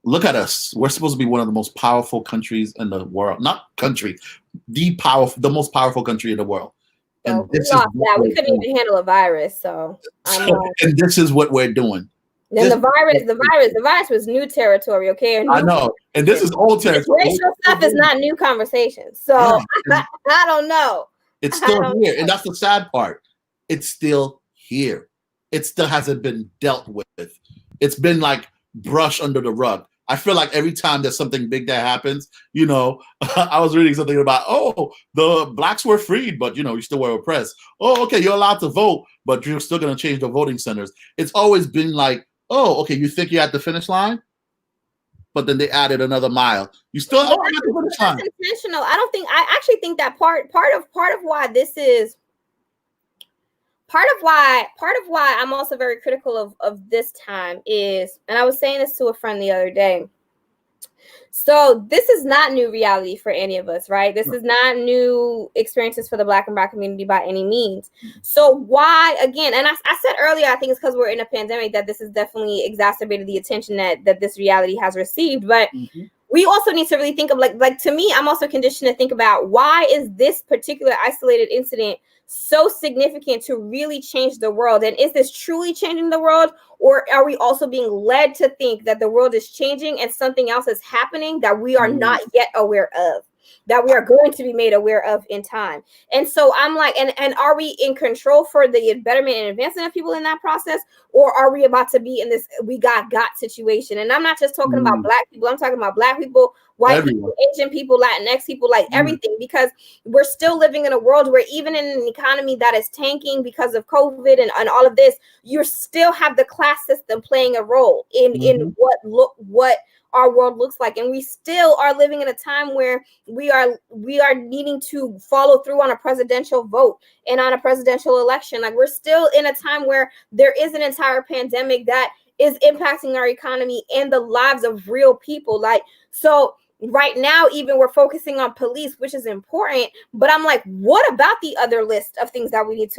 look at us. We're supposed to be one of the most powerful countries in the world. Not country, the most powerful country in the world. And so this we couldn't even handle a virus. So and this is what we're doing. And the virus was new territory, okay? I know. And this is old territory. Racial stuff is not new conversation. So I don't know. It's still here. And that's the sad part. It's still here. It still hasn't been dealt with. It's been like brushed under the rug. I feel like every time there's something big that happens, I was reading something about, oh, the Blacks were freed, but you still were oppressed. Oh, okay, you're allowed to vote, but you're still going to change the voting centers. It's always been like, oh, okay, you think you're at the finish line, but then they added another mile. You still at the finish line. That's intentional. I actually think that part of why this is part of why I'm also very critical of this time is, and I was saying this to a friend the other day. So this is not new reality for any of us, right? This is not new experiences for the Black and Brown community by any means. So why, again, and I said earlier, I think it's because we're in a pandemic that this has definitely exacerbated the attention that this reality has received. But we also need to really think of, like to me, I'm also conditioned to think about, why is this particular isolated incident so significant to really change the world? And is this truly changing the world? Or are we also being led to think that the world is changing and something else is happening that we are not yet aware of, that we are going to be made aware of in time? And so I'm like, and are we in control for the betterment and advancement of people in that process? Or are we about to be in this we got situation? And I'm not just talking about Black people. I'm talking about Black people, white people, Asian people, Latinx people, like everything, because we're still living in a world where even in an economy that is tanking because of COVID and all of this, you still have the class system playing a role in what our world looks like. And we still are living in a time where we are needing to follow through on a presidential vote and on a presidential election. Like, we're still in a time where there is an entire pandemic that is impacting our economy and the lives of real people. Like, so right now, even we're focusing on police, which is important, but I'm like, what about the other list of things that we need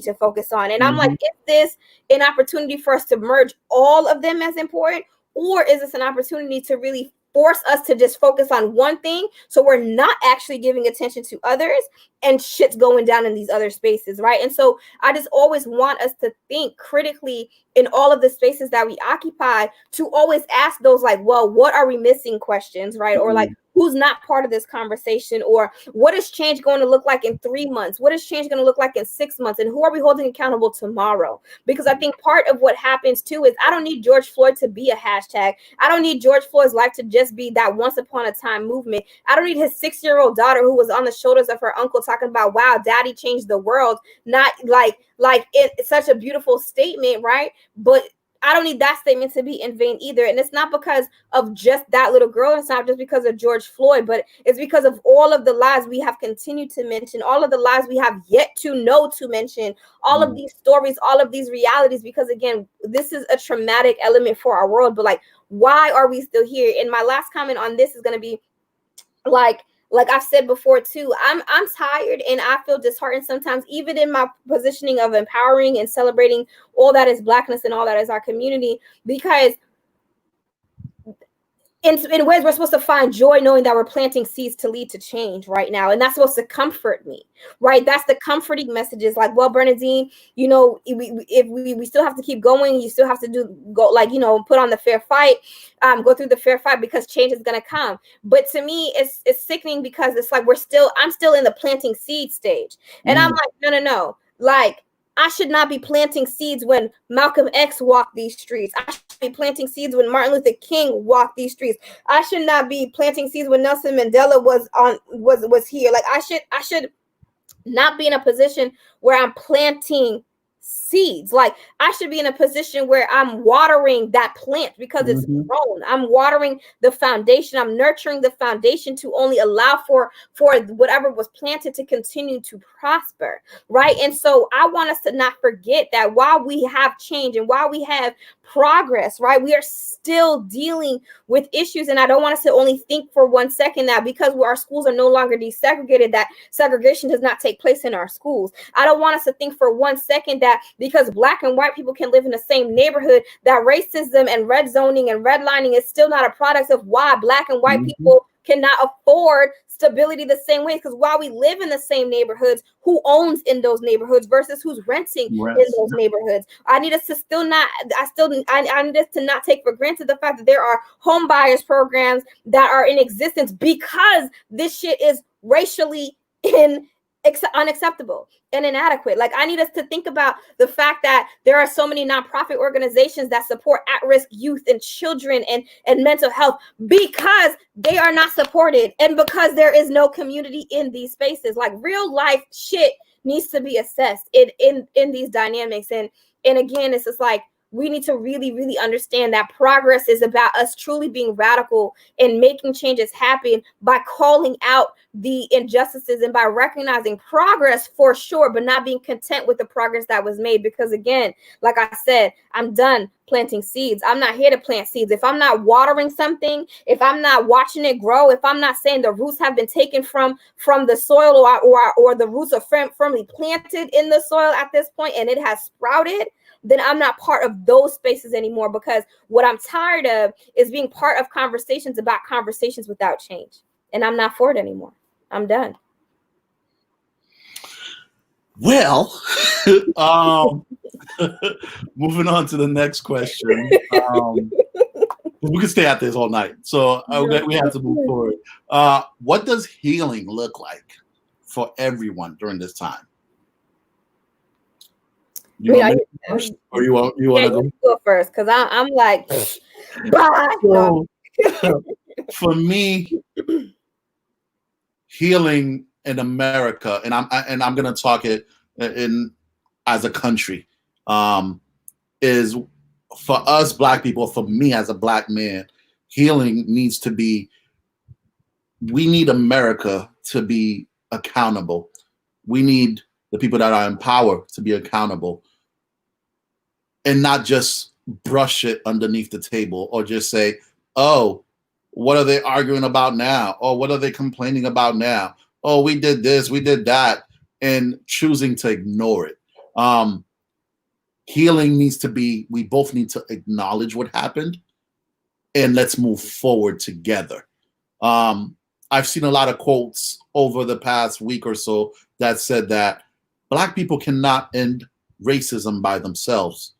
to focus on? And I'm like, is this an opportunity for us to merge all of them as important? Or is this an opportunity to really force us to just focus on one thing, so we're not actually giving attention to others and shit's going down in these other spaces, right? And so I just always want us to think critically in all of the spaces that we occupy, to always ask those, like, well, what are we missing questions, right? Or like, who's not part of this conversation? Or what is change going to look like in 3 months? What is change going to look like in 6 months? And who are we holding accountable tomorrow? Because I think part of what happens too is I don't need George Floyd to be a hashtag. I don't need George Floyd's life to just be that once upon a time movement. I don't need his 6-year-old daughter who was on the shoulders of her uncle talking about, wow, daddy changed the world. Not like it's such a beautiful statement, right? But I don't need that statement to be in vain either. And it's not because of just that little girl. It's not just because of George Floyd, but it's because of all of the lives we have continued to mention, all of the lives we have yet to know to mention, all of these stories, all of these realities, because again, this is a traumatic element for our world. But like, why are we still here? And my last comment on this is going to be like I've said before too, I'm tired and I feel disheartened sometimes, even in my positioning of empowering and celebrating all that is Blackness and all that is our community, because in ways we're supposed to find joy knowing that we're planting seeds to lead to change right now. And that's supposed to comfort me, right? That's the comforting messages like, well, Bernadine, you know, if we still have to keep going, you still have to put on the fair fight, go through the fair fight because change is going to come. But to me, it's sickening because it's like I'm still in the planting seed stage. And I'm like, no. Like, I should not be planting seeds when Malcolm X walked these streets. I should be planting seeds when Martin Luther King walked these streets. I should not be planting seeds when Nelson Mandela was here. Like I should not be in a position where I'm planting seeds. Like I should be in a position where I'm watering that plant because it's grown. I'm watering the foundation. I'm nurturing the foundation to only allow for whatever was planted to continue to prosper, right? And so I want us to not forget that while we have change and while we have progress, right, we are still dealing with issues. And I don't want us to only think for 1 second that because our schools are no longer desegregated, that segregation does not take place in our schools. I don't want us to think for 1 second that because Black and white people can live in the same neighborhood, that racism and red zoning and redlining is still not a product of why Black and white people cannot afford stability the same way. Because while we live in the same neighborhoods, who owns in those neighborhoods versus who's renting in those neighborhoods? I need us to I need us to not take for granted the fact that there are home buyers programs that are in existence because this shit is racially unacceptable and inadequate. Like I need us to think about the fact that there are so many nonprofit organizations that support at-risk youth and children and mental health because they are not supported and because there is no community in these spaces. Like real life shit needs to be assessed in these dynamics. And again, it's just like we need to really, really understand that progress is about us truly being radical and making changes happen by calling out the injustices and by recognizing progress for sure, but not being content with the progress that was made. Because again, like I said, I'm done planting seeds. I'm not here to plant seeds. If I'm not watering something, if I'm not watching it grow, if I'm not saying the roots have been taken from the soil or the roots are firmly planted in the soil at this point and it has sprouted, then I'm not part of those spaces anymore. Because what I'm tired of is being part of conversations about conversations without change. And I'm not for it anymore. I'm done. Well, moving on to the next question. We can stay at this all night, so we have to move forward. What does healing look like for everyone during this time? You want me first, or you want to go first? Because I'm like, bye. So, for me, healing in America, and I'm going to talk it in as a country, is for us Black people. For me as a Black man, healing needs to be. We need America to be accountable. We need the people that are in power to be accountable, and not just brush it underneath the table or just say, "Oh, what are they arguing about now? Or what are they complaining about now? Oh, we did this, we did that," and choosing to ignore it. Healing needs to be, we both need to acknowledge what happened and let's move forward together. I've seen a lot of quotes over the past week or so that said that Black people cannot end racism by themselves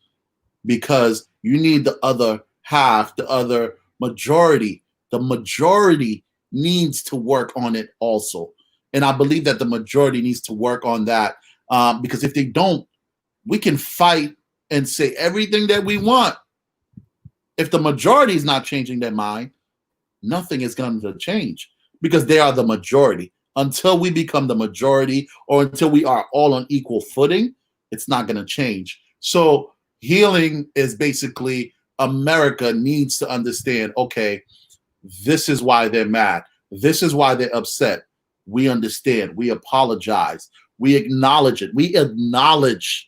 because you need the other half, the other majority. The majority needs to work on it also. And I believe that the majority needs to work on that, because if they don't, we can fight and say everything that we want. If the majority is not changing their mind, nothing is going to change, because they are the majority. Until we become the majority, or until we are all on equal footing, it's not going to change. So healing is basically, America needs to understand, okay, this is why they're mad. This is why they're upset. We understand. We apologize. We acknowledge it. We acknowledge.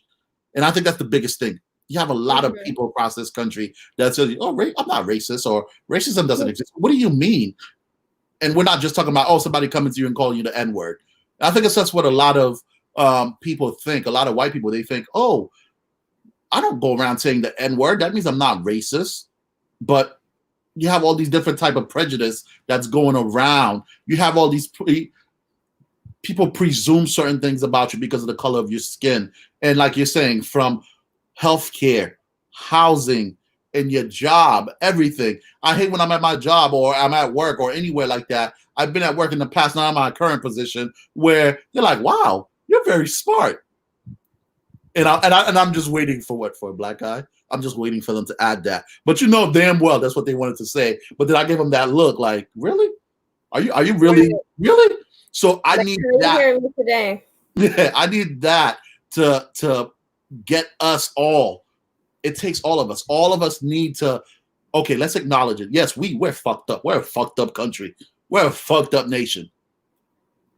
And I think that's the biggest thing. You have a lot of people across this country that say, oh, I'm not racist, or racism doesn't exist. What do you mean? And we're not just talking about, oh, somebody coming to you and calling you the N-word. I think that's what a lot of people think. A lot of white people, they think, oh, I don't go around saying the N-word. That means I'm not racist. But you have all these different type of prejudice that's going around. You have all these people presume certain things about you because of the color of your skin. And like you're saying, from healthcare, housing, and your job, everything. I hate when I'm at my job, or I'm at work, or anywhere like that. I've been at work in the past, not in my current position, where they're like, wow, you're very smart. And I'm just waiting for a black guy. I'm just waiting for them to add that. But you know damn well that's what they wanted to say. But then I gave them that look like, really? Are you really? So I need that. Today. Yeah, I need that to get us all. It takes all of us. All of us need to, okay, let's acknowledge it. Yes, we're fucked up. We're a fucked up country. We're a fucked up nation.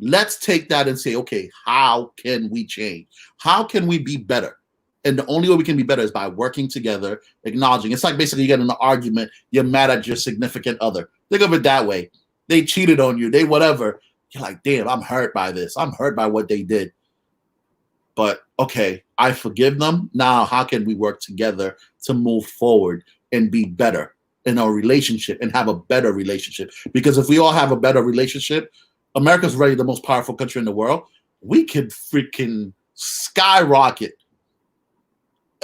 Let's take that and say, okay, how can we change? How can we be better? And the only way we can be better is by working together, acknowledging. It's like basically you get in an argument, you're mad at your significant other. Think of it that way. They cheated on you, they whatever. You're like, damn, I'm hurt by this. I'm hurt by what they did. But okay, I forgive them. Now, how can we work together to move forward and be better in our relationship and have a better relationship? Because if we all have a better relationship, America's already the most powerful country in the world. We could freaking skyrocket.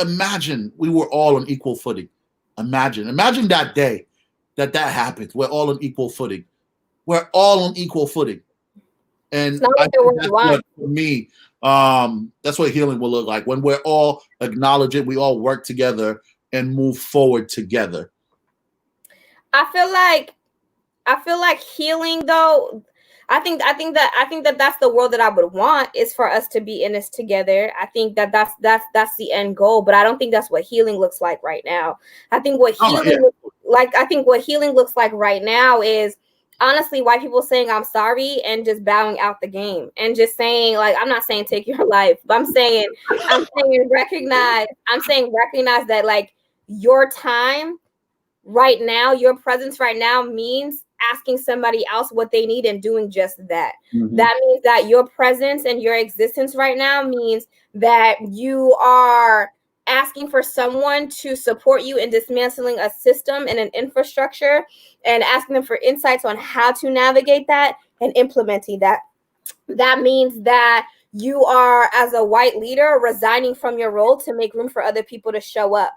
Imagine we were all on equal footing. Imagine that day that happens. We're all on equal footing. We're all on equal footing. And I think that's what, for me, that's what healing will look like, when we're all acknowledge it, we all work together and move forward together. I feel like healing, though, I think that that's the world that I would want, is for us to be in this together. I think that that's the end goal, but I don't think that's what healing looks like right now. I think what healing looks like right now is, honestly, white people saying I'm sorry and just bowing out the game and just saying, like, I'm not saying take your life, but I'm saying recognize that, like, your time right now, your presence right now means asking somebody else what they need and doing just that. Mm-hmm. That means that your presence and your existence right now means that you are asking for someone to support you in dismantling a system and an infrastructure, and asking them for insights on how to navigate that and implementing that. That means that you are, as a white leader, resigning from your role to make room for other people to show up,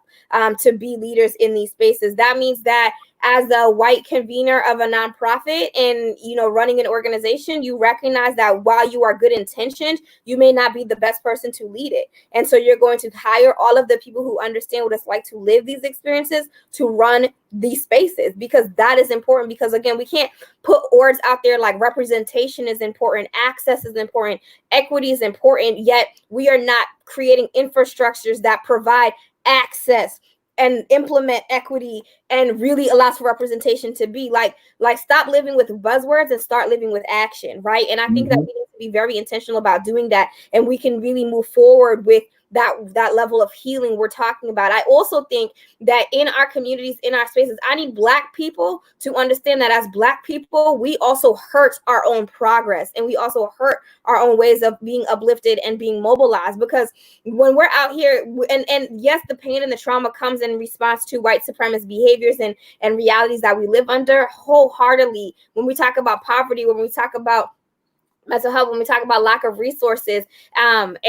to be leaders in these spaces. That means that as a white convener of a nonprofit and, running an organization, you recognize that while you are good intentioned, you may not be the best person to lead it. And so you're going to hire all of the people who understand what it's like to live these experiences to run these spaces, because that is important. Because again, we can't put words out there like representation is important, access is important, equity is important, yet we are not creating infrastructures that provide access and implement equity and really allows for representation to be like stop living with buzzwords and start living with action, right? And I think that we need to be very intentional about doing that, and we can really move forward with that level of healing we're talking about. I also think that in our communities, in our spaces, I need Black people to understand that as Black people, we also hurt our own progress, and we also hurt our own ways of being uplifted and being mobilized. Because when we're out here, and yes, the pain and the trauma comes in response to white supremacist behaviors and realities that we live under wholeheartedly. When we talk about poverty, when we talk about mental health, when we talk about lack of resources and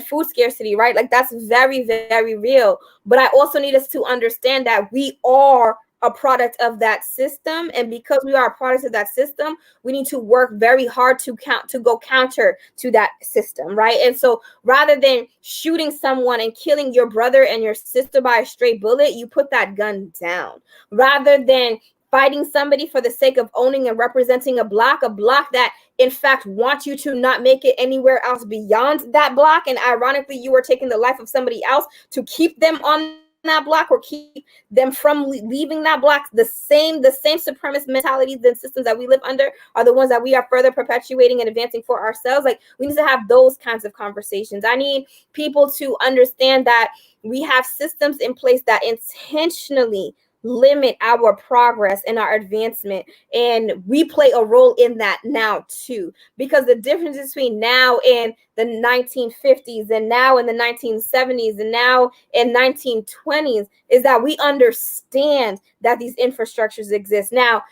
food scarcity, right? Like, that's very, very real. But I also need us to understand that we are a product of that system, and because we are a product of that system, we need to work very hard to go counter to that system, right? And so rather than shooting someone and killing your brother and your sister by a stray bullet, you put that gun down. Rather than fighting somebody for the sake of owning and representing a block that in fact wants you to not make it anywhere else beyond that block, and ironically you are taking the life of somebody else to keep them on that block or keep them from leaving that block. The same supremacist mentalities and systems that we live under are the ones that we are further perpetuating and advancing for ourselves. Like, we need to have those kinds of conversations. I need people to understand that we have systems in place that intentionally limit our progress and our advancement, and we play a role in that now too, because the difference between now and the 1950s and now in the 1970s and now in 1920s is that we understand that these infrastructures exist. Now,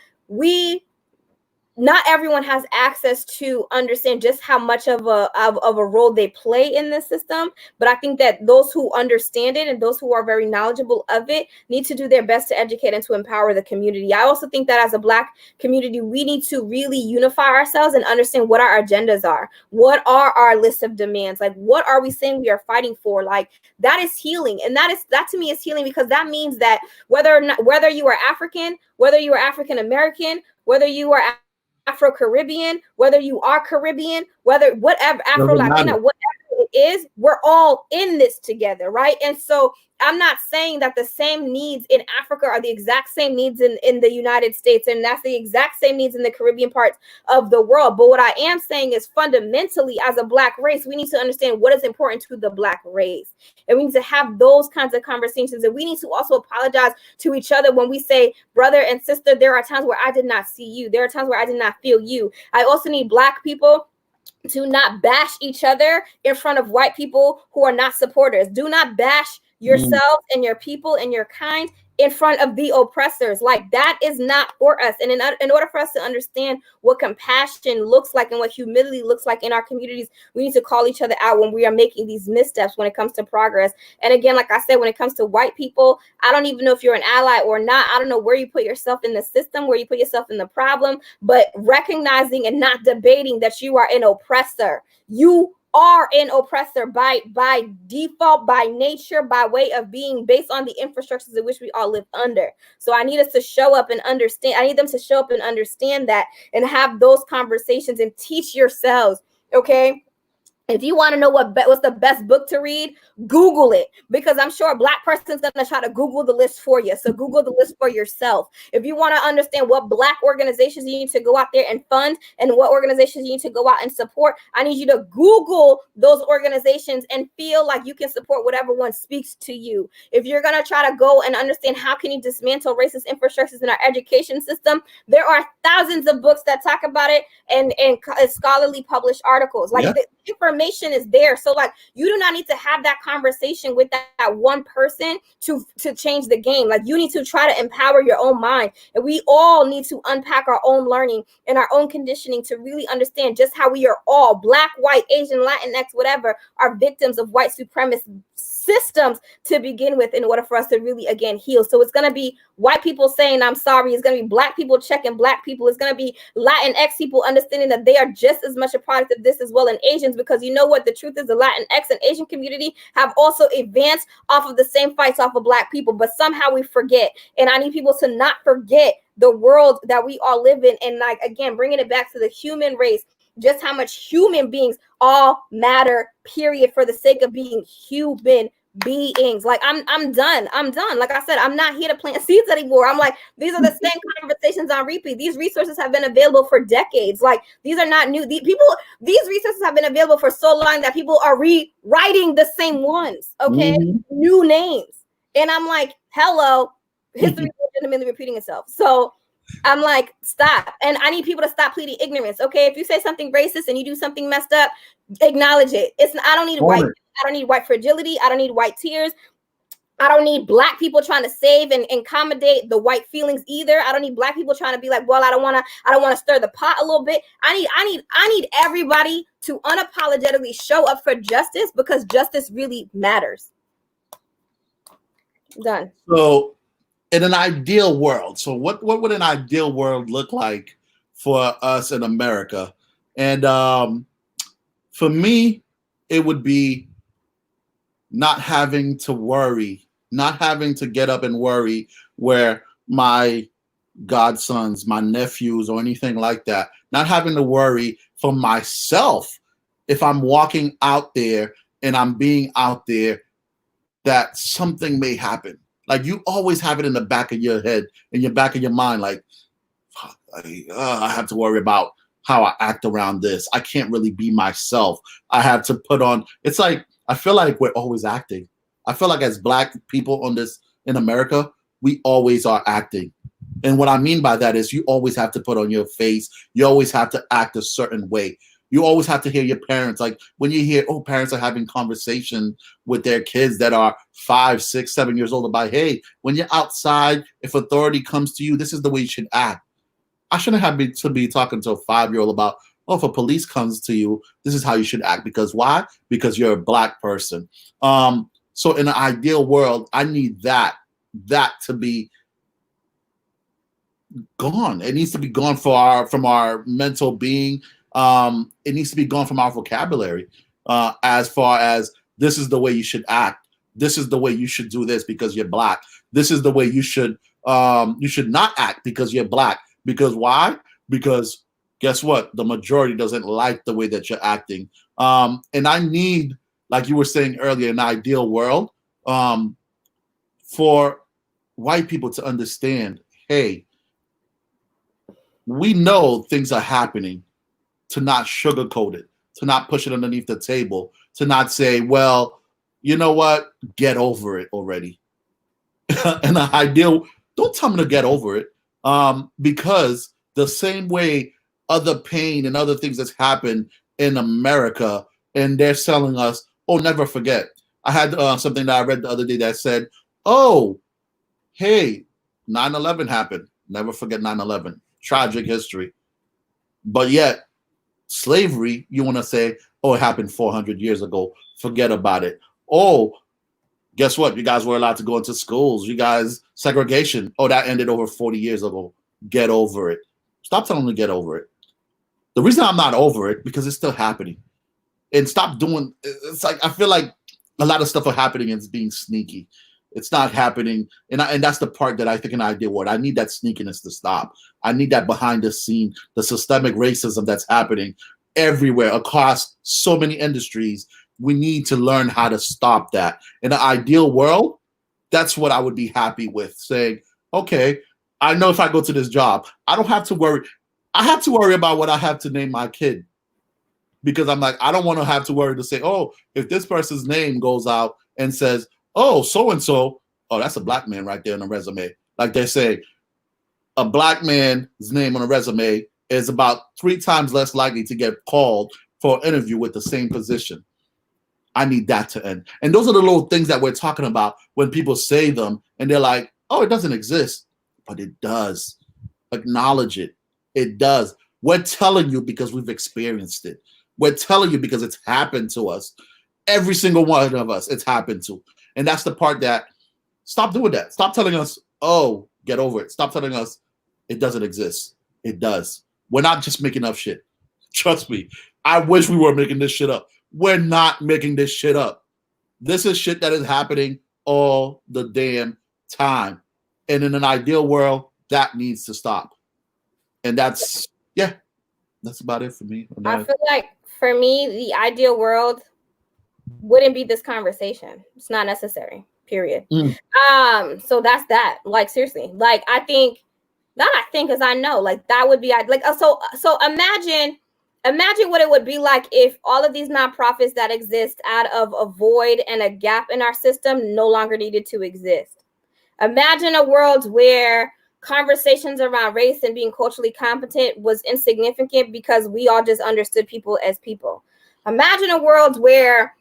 not everyone has access to understand just how much of a role they play in this system, but I think that those who understand it and those who are very knowledgeable of it need to do their best to educate and to empower the community. I also think that as a Black community, we need to really unify ourselves and understand what our agendas are. What are our list of demands? Like, what are we saying we are fighting for? Like, that is healing, and that to me is healing, because that means that whether you are African, whether you are African American, whether you are Afro-Caribbean, whether you are Caribbean, whatever, Afro-Latina, whatever it is, we're all in this together, right? And so I'm not saying that the same needs in Africa are the exact same needs in the United States, and that's the exact same needs in the Caribbean parts of the world. But what I am saying is, fundamentally, as a Black race, we need to understand what is important to the Black race. And we need to have those kinds of conversations. And we need to also apologize to each other when we say, brother and sister, there are times where I did not see you. There are times where I did not feel you. I also need Black people to not bash each other in front of white people who are not supporters. Do not bash yourselves and your people and your kind in front of the oppressors. Like, that is not for us. And in order for us to understand what compassion looks like and what humility looks like in our communities, we need to call each other out when we are making these missteps when it comes to progress. And again, like I said, when it comes to white people, I don't even know if you're an ally or not. I don't know where you put yourself in the system, where you put yourself in the problem, but recognizing and not debating that you are an oppressor. You are an oppressor by default, by nature, by way of being, based on the infrastructures in which we all live under. So I need us to show up and understand. I need them to show up and understand that, and have those conversations and teach yourselves, okay? If you want to know what's the best book to read, Google it, because I'm sure a Black person's going to try to Google the list for you. So Google the list for yourself. If you want to understand what Black organizations you need to go out there and fund and what organizations you need to go out and support, I need you to Google those organizations and feel like you can support whatever one speaks to you. If you're going to try to go and understand how can you dismantle racist infrastructures in our education system, there are thousands of books that talk about it and scholarly published articles. Like, the information is there. So like, you do not need to have that conversation with that one person to change the game. Like, you need to try to empower your own mind, and we all need to unpack our own learning and our own conditioning to really understand just how we are all, Black, white, Asian, Latinx, whatever, are victims of white supremacist systems to begin with, in order for us to really, again, heal. So it's going to be white people saying I'm sorry. It's going to be Black people checking Black people. It's going to be Latinx people understanding that they are just as much a product of this as well, and Asians, because you know what the truth is, the Latinx and Asian community have also advanced off of the same fights off of Black people, but somehow we forget. And I need people to not forget the world that we all live in, and like, again, bringing it back to the human race, just how much human beings all matter, period, for the sake of being human beings. Like, I'm done. Like I said, I'm not here to plant seeds anymore. I'm like, these are the same conversations on repeat. These resources have been available for decades. Like, these are not new. These resources have been available for so long that people are rewriting the same ones. Okay, new names. And I'm like, hello, history is legitimately repeating itself. So I'm like, stop. And I need people to stop pleading ignorance. Okay, if you say something racist and you do something messed up, acknowledge it. I don't need white fragility. I don't need white tears. I don't need Black people trying to save and accommodate the white feelings either. I don't need Black people trying to be like, well, I don't want to stir the pot a little bit. I need everybody to unapologetically show up for justice, because justice really matters. Done. So in an ideal world, so what would an ideal world look like for us in America? And for me, it would be not having to worry, not having to get up and worry where my godsons, my nephews, or anything like that, not having to worry for myself if I'm walking out there and I'm being out there that something may happen. Like you always have it in the back of your head, in your back of your mind, like, fuck, I have to worry about how I act around this. I can't really be myself. I have to put on, it's like, I feel like we're always acting. I feel like as Black people on this in America, we always are acting. And what I mean by that is you always have to put on your face. You always have to act a certain way. You always have to hear your parents. Like when you hear, oh, parents are having conversation with their kids that are 5, 6, 7 years old about, hey, when you're outside, if authority comes to you, this is the way you should act. I shouldn't have to be talking to a 5-year-old about, oh, if a police comes to you, this is how you should act. Because why? Because you're a Black person. So in an ideal world, I need that to be gone. It needs to be gone from our mental being. It needs to be gone from our vocabulary. As far as this is the way you should act. This is the way you should do this because you're Black. This is the way you should not act because you're Black. Because why? Because guess what? The majority doesn't like the way that you're acting. And I need, like you were saying earlier, an ideal world for white people to understand, hey, we know things are happening, to not sugarcoat it, to not push it underneath the table, to not say, well, you know what? Get over it already. And the ideal, don't tell me to get over it. Because the same way other pain and other things that's happened in America, and they're selling us, oh, never forget. I had something that I read the other day that said, oh, hey, 9/11 happened. Never forget 9/11. Tragic history. But yet, slavery, you want to say, oh, it happened 400 years ago. Forget about it. Oh, guess what? You guys were allowed to go into schools. You guys, segregation. Oh, that ended over 40 years ago. Get over it. Stop telling them to get over it. The reason I'm not over it, because it's still happening. And stop doing, it's like, I feel like a lot of stuff are happening and it's being sneaky. It's not happening. And that's the part that I think an ideal world. I need that sneakiness to stop. I need that behind the scene, the systemic racism that's happening everywhere across so many industries. We need to learn how to stop that. In an ideal world, that's what I would be happy with, saying, okay, I know if I go to this job, I don't have to worry. I have to worry about what I have to name my kid. Because I'm like, I don't want to have to worry to say, oh, if this person's name goes out and says, oh, so-and-so, oh, that's a Black man right there on the resume. Like they say, a Black man's name on a resume is about 3 times less likely to get called for an interview with the same position. I need that to end. And those are the little things that we're talking about when people say them and they're like, oh, it doesn't exist. But it does. Acknowledge it. It does. We're telling you because we've experienced it. We're telling you because it's happened to us. Every single one of us, it's happened to. And that's the part that, stop doing that. Stop telling us, oh, get over it. Stop telling us it doesn't exist. It does. We're not just making up shit. Trust me. I wish we were making this shit up. We're not making this shit up. This is shit that is happening all the damn time. And in an ideal world, that needs to stop. And that's, yeah, that's about it for me. I feel like for me, the ideal world wouldn't be this conversation. It's not necessary, period. So that's that. Like, seriously, like, I think, not I think, because I know, like, that would be, like, so imagine what it would be like if all of these nonprofits that exist out of a void and a gap in our system no longer needed to exist. Imagine a world where conversations around race and being culturally competent was insignificant because we all just understood people as people. Imagine a world where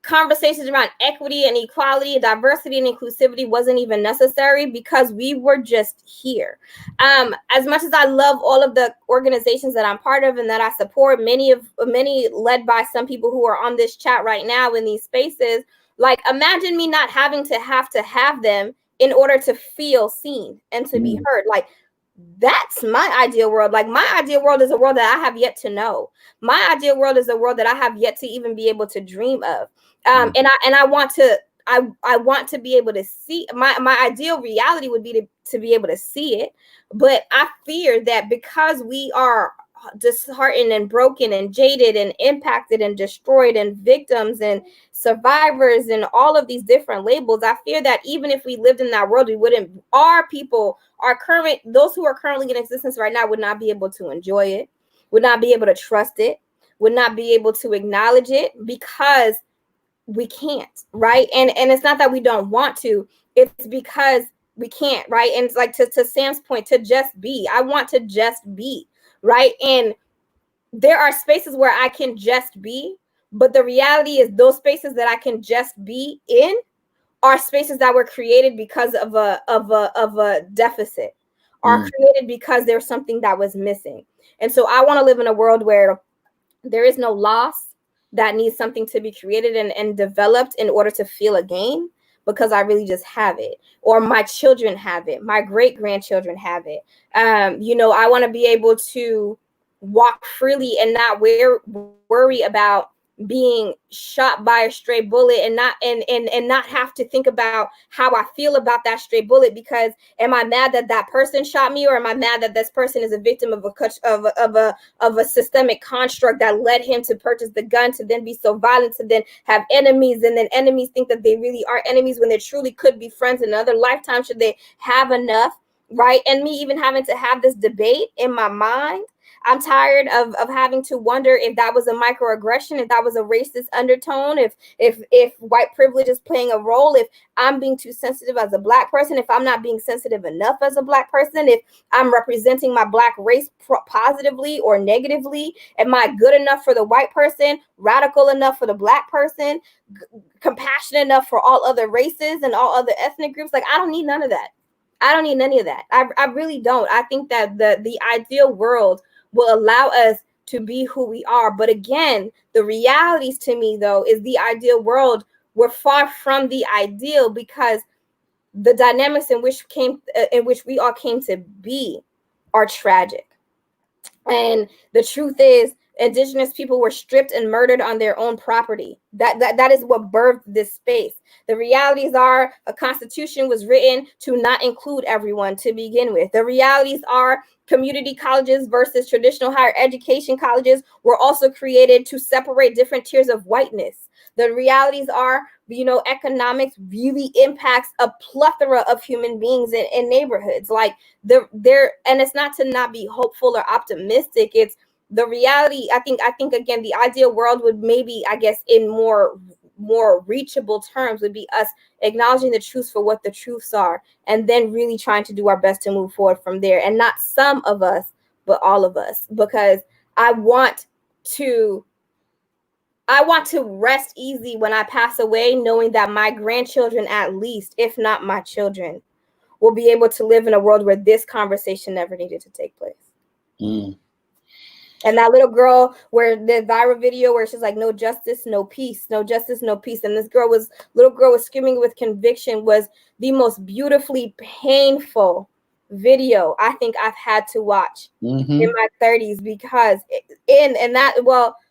conversations around equity and equality, diversity and inclusivity wasn't even necessary because we were just here. As much as I love all of the organizations that I'm part of and that I support, many led by some people who are on this chat right now in these spaces, like, imagine me not having to have them in order to feel seen and to be heard. Like, that's my ideal world. Like, my ideal world is a world that I have yet to know. My ideal world is a world that I have yet to even be able to dream of. And I want to be able to see my ideal reality would be to be able to see it. But I fear that because we are disheartened and broken and jaded and impacted and destroyed and victims and survivors and all of these different labels, I fear that even if we lived in that world, we wouldn't, those who are currently in existence right now would not be able to enjoy it, would not be able to trust it, would not be able to acknowledge it, because we can't, right? And it's not that we don't want to, it's because we can't, right? And it's like, to Sam's point, to just be. I want to just be, right? And there are spaces where I can just be, but the reality is those spaces that I can just be in are spaces that were created because of a deficit, are created because there's something that was missing. And so I want to live in a world where there is no loss that needs something to be created and developed in order to feel a gain, because I really just have it, or my children have it, my great grandchildren have it. I want to be able to walk freely and not worry about being shot by a stray bullet, and not have to think about how I feel about that stray bullet, because am I mad that that person shot me, or am I mad that this person is a victim of a systemic construct that led him to purchase the gun, to then be so violent, to then have enemies, and then enemies think that they really are enemies when they truly could be friends in another lifetime, should they have enough, right? And me even having to have this debate in my mind. I'm tired of having to wonder if that was a microaggression, if that was a racist undertone, if white privilege is playing a role, if I'm being too sensitive as a Black person, if I'm not being sensitive enough as a Black person, if I'm representing my Black race positively or negatively. Am I good enough for the white person, radical enough for the Black person, compassionate enough for all other races and all other ethnic groups? Like, I don't need none of that. I don't need any of that. I really don't. I think that the ideal world will allow us to be who we are. But again, the realities to me, though, is the ideal world, we're far from the ideal, because the dynamics in which we all came to be are tragic. And the truth is, Indigenous people were stripped and murdered on their own property. That is what birthed this space. The realities are, a constitution was written to not include everyone to begin with. The realities are, community colleges versus traditional higher education colleges were also created to separate different tiers of whiteness. The realities are, economics really impacts a plethora of human beings in neighborhoods. Like, and it's not to not be hopeful or optimistic. It's the reality. I think again, the ideal world would maybe, I guess, in more reachable terms, would be us acknowledging the truths for what the truths are, and then really trying to do our best to move forward from there. And not some of us, but all of us, because I want to rest easy when I pass away, knowing that my grandchildren, at least, if not my children, will be able to live in a world where this conversation never needed to take place. And that little girl, where the viral video where she's like, no justice, no peace, no justice, no peace. And this little girl was screaming with conviction, was the most beautifully painful video I think I've had to watch in my 30s, because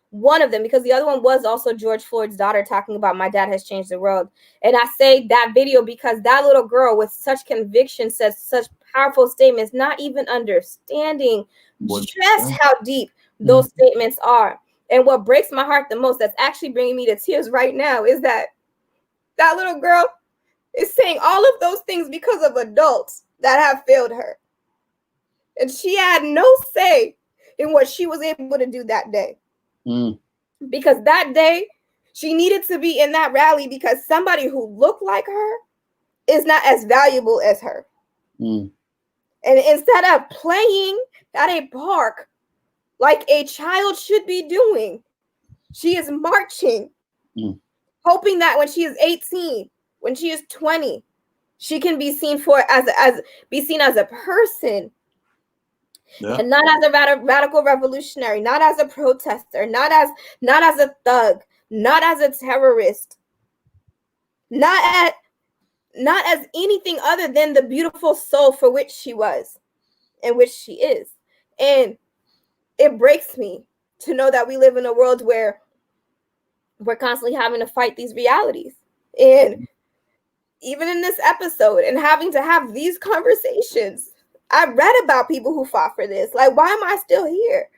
one of them, because the other one was also George Floyd's daughter talking about my dad has changed the world. And I say that video because that little girl with such conviction says such powerful statements, not even understanding just how deep those statements are. And what breaks my heart the most, that's actually bringing me to tears right now, is that little girl is saying all of those things because of adults that have failed her. And she had no say in what she was able to do that day. Because that day she needed to be in that rally, because somebody who looked like her is not as valuable as her. And instead of playing at a park like a child should be doing, she is marching, hoping that when she is 18, when she is 20, she can be seen as a person. Yeah. And not as a radical revolutionary, not as a protester, not as a thug, not as a terrorist, not not as anything other than the beautiful soul for which she was and which she is. And it breaks me to know that we live in a world where we're constantly having to fight these realities. And even in this episode and having to have these conversations, I read about people who fought for this. Like, why am I still here?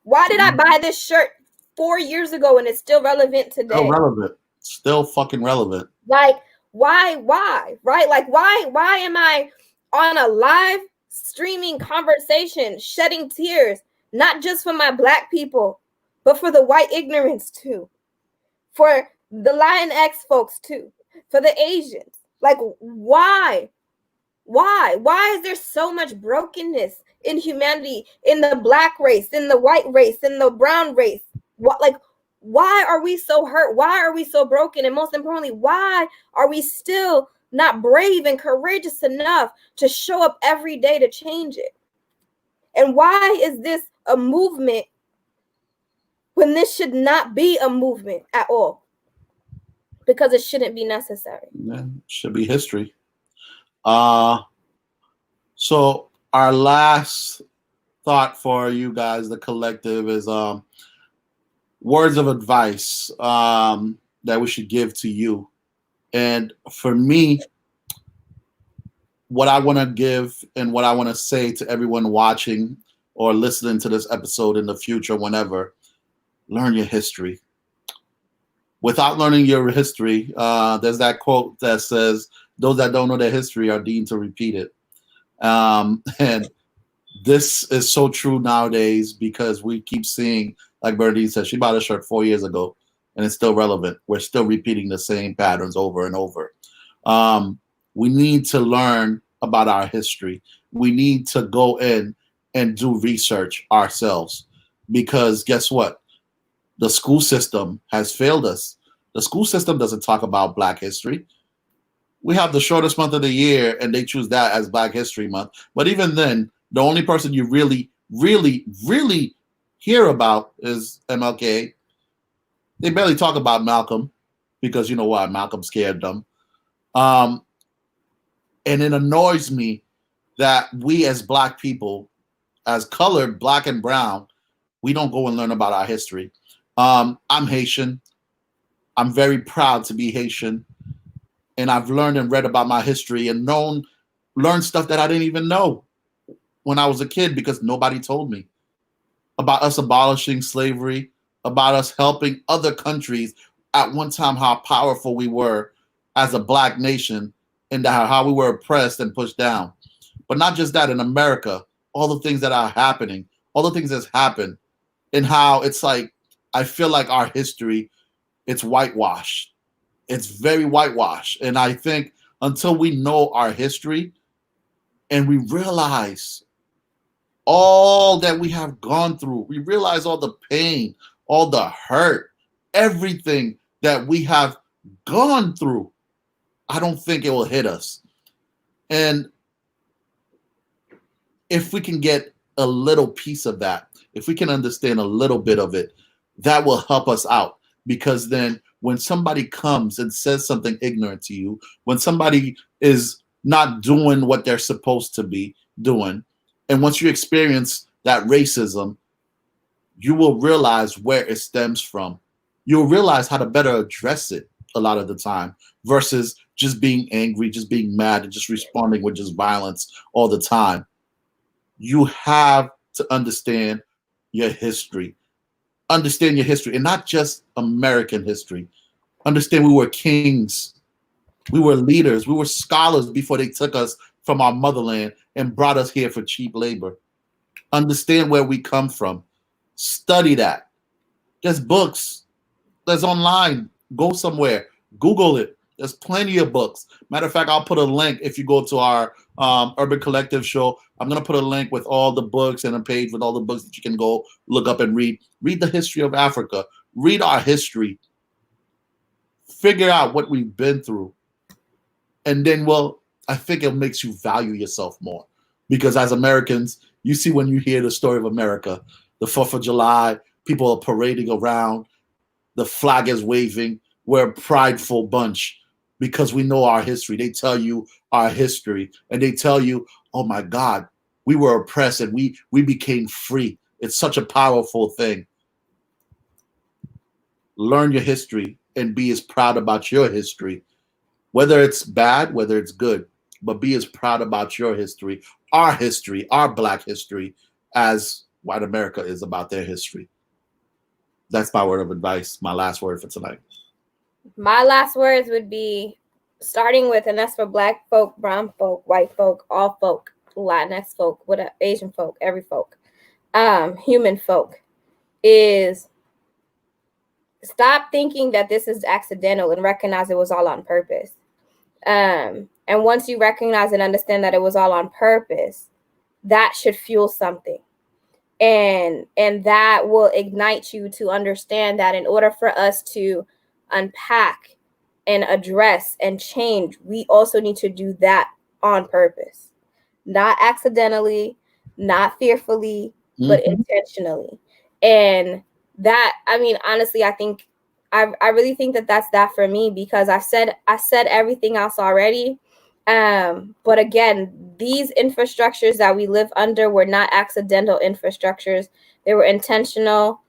Why did I buy this shirt 4 years ago and it's still relevant today? Still relevant. Still fucking relevant. Like, why? Right? Like, why am I on a live streaming conversation, shedding tears, not just for my Black people, but for the white ignorance too, for the Latinx folks too, for the Asians? Like, why? Why is there so much brokenness in humanity, in the Black race, in the white race, in the brown race? Why are we so hurt? Why are we so broken? And most importantly, why are we still not brave and courageous enough to show up every day to change it? And why is this a movement when this should not be a movement at all? Because it shouldn't be necessary. Yeah, it should be history. So our last thought for you guys, the collective, is words of advice that we should give to you. And for me, what I want to give and what I want to say to everyone watching or listening to this episode in the future, whenever, learn your history. Without learning your history, there's that quote that says, those that don't know their history are deemed to repeat it. And this is so true nowadays because we keep seeing, like Bernadine said, she bought a shirt 4 years ago and it's still relevant. We're still repeating the same patterns over and over. We need to learn about our history. We need to go in and do research ourselves because guess what? The school system has failed us. The school system doesn't talk about Black history. We have the shortest month of the year and they choose that as Black History Month. But even then, the only person you really hear about is MLK. They barely talk about Malcolm because you know why? Malcolm scared them. And it annoys me that we as Black people, as colored, Black and brown, we don't go and learn about our history. I'm Haitian. I'm very proud to be Haitian. And I've learned and read about my history and learned stuff that I didn't even know when I was a kid because nobody told me about us abolishing slavery, about us helping other countries at one time, how powerful we were as a Black nation and how we were oppressed and pushed down. But not just that, in America, all the things that are happening, all the things that's happened and how it's like, I feel like our history, it's whitewashed. It's very whitewashed. And I think until we know our history and we realize all that we have gone through, we realize all the pain, all the hurt, everything that we have gone through, I don't think it will hit us. And if we can get a little piece of that, if we can understand a little bit of it, that will help us out. Because then when somebody comes and says something ignorant to you, when somebody is not doing what they're supposed to be doing, and once you experience that racism, you will realize where it stems from. You'll realize how to better address it a lot of the time versus just being angry, just being mad, and just responding with just violence all the time. You have to understand your history. Understand your history, and not just American history. Understand we were kings, we were leaders, we were scholars before they took us from our motherland and brought us here for cheap labor. Understand where we come from. Study that. There's books. There's online. Go somewhere. Google it. There's plenty of books. Matter of fact, I'll put a link if you go to our Urban Collective show. I'm going to put a link with all the books and a page with all the books that you can go look up and read. Read the history of Africa. Read our history. Figure out what we've been through. And then, well, I think it makes you value yourself more. Because as Americans, you see when you hear the story of America, the 4th of July, people are parading around, the flag is waving, we're a prideful bunch. because we know our history. They tell you our history, and they tell you, oh my God, we were oppressed and we became free. It's such a powerful thing. Learn your history and be as proud about your history, whether it's bad, whether it's good, but be as proud about your history, our Black history, as white America is about their history. That's my word of advice, my last word for tonight. My last words would be, starting with, and that's for Black folk, brown folk, white folk, all folk, Latinx folk, whatever, Asian folk, every folk, human folk, is stop thinking that this is accidental and recognize it was all on purpose. And once you recognize and understand that it was all on purpose, that should fuel something. And that will ignite you to understand that in order for us to unpack and address and change, we also need to do that on purpose, not accidentally, not fearfully, but intentionally. And that, I mean, honestly, I think I really think that that's that for me, because I said everything else already. But again, these infrastructures that we live under were not accidental infrastructures. They were intentional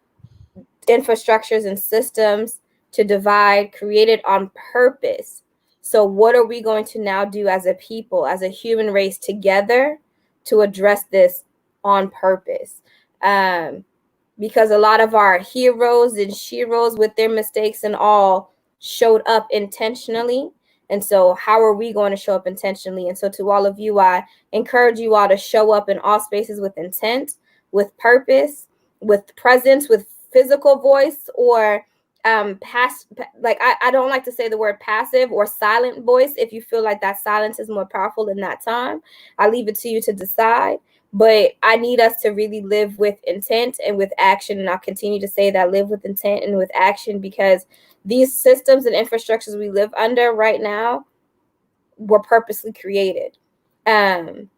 infrastructures and systems to divide, created on purpose. So what are we going to now do as a people, as a human race together, to address this on purpose? Because a lot of our heroes and sheroes, with their mistakes and all, showed up intentionally. And so how are we going to show up intentionally? And so to all of you, I encourage you all to show up in all spaces with intent, with purpose, with presence, with physical voice, or I don't like to say the word passive or silent voice. If you feel like that silence is more powerful in that time, I leave it to you to decide. But I need us to really live with intent and with action. And I'll continue to say that, live with intent and with action, because these systems and infrastructures we live under right now were purposely created. And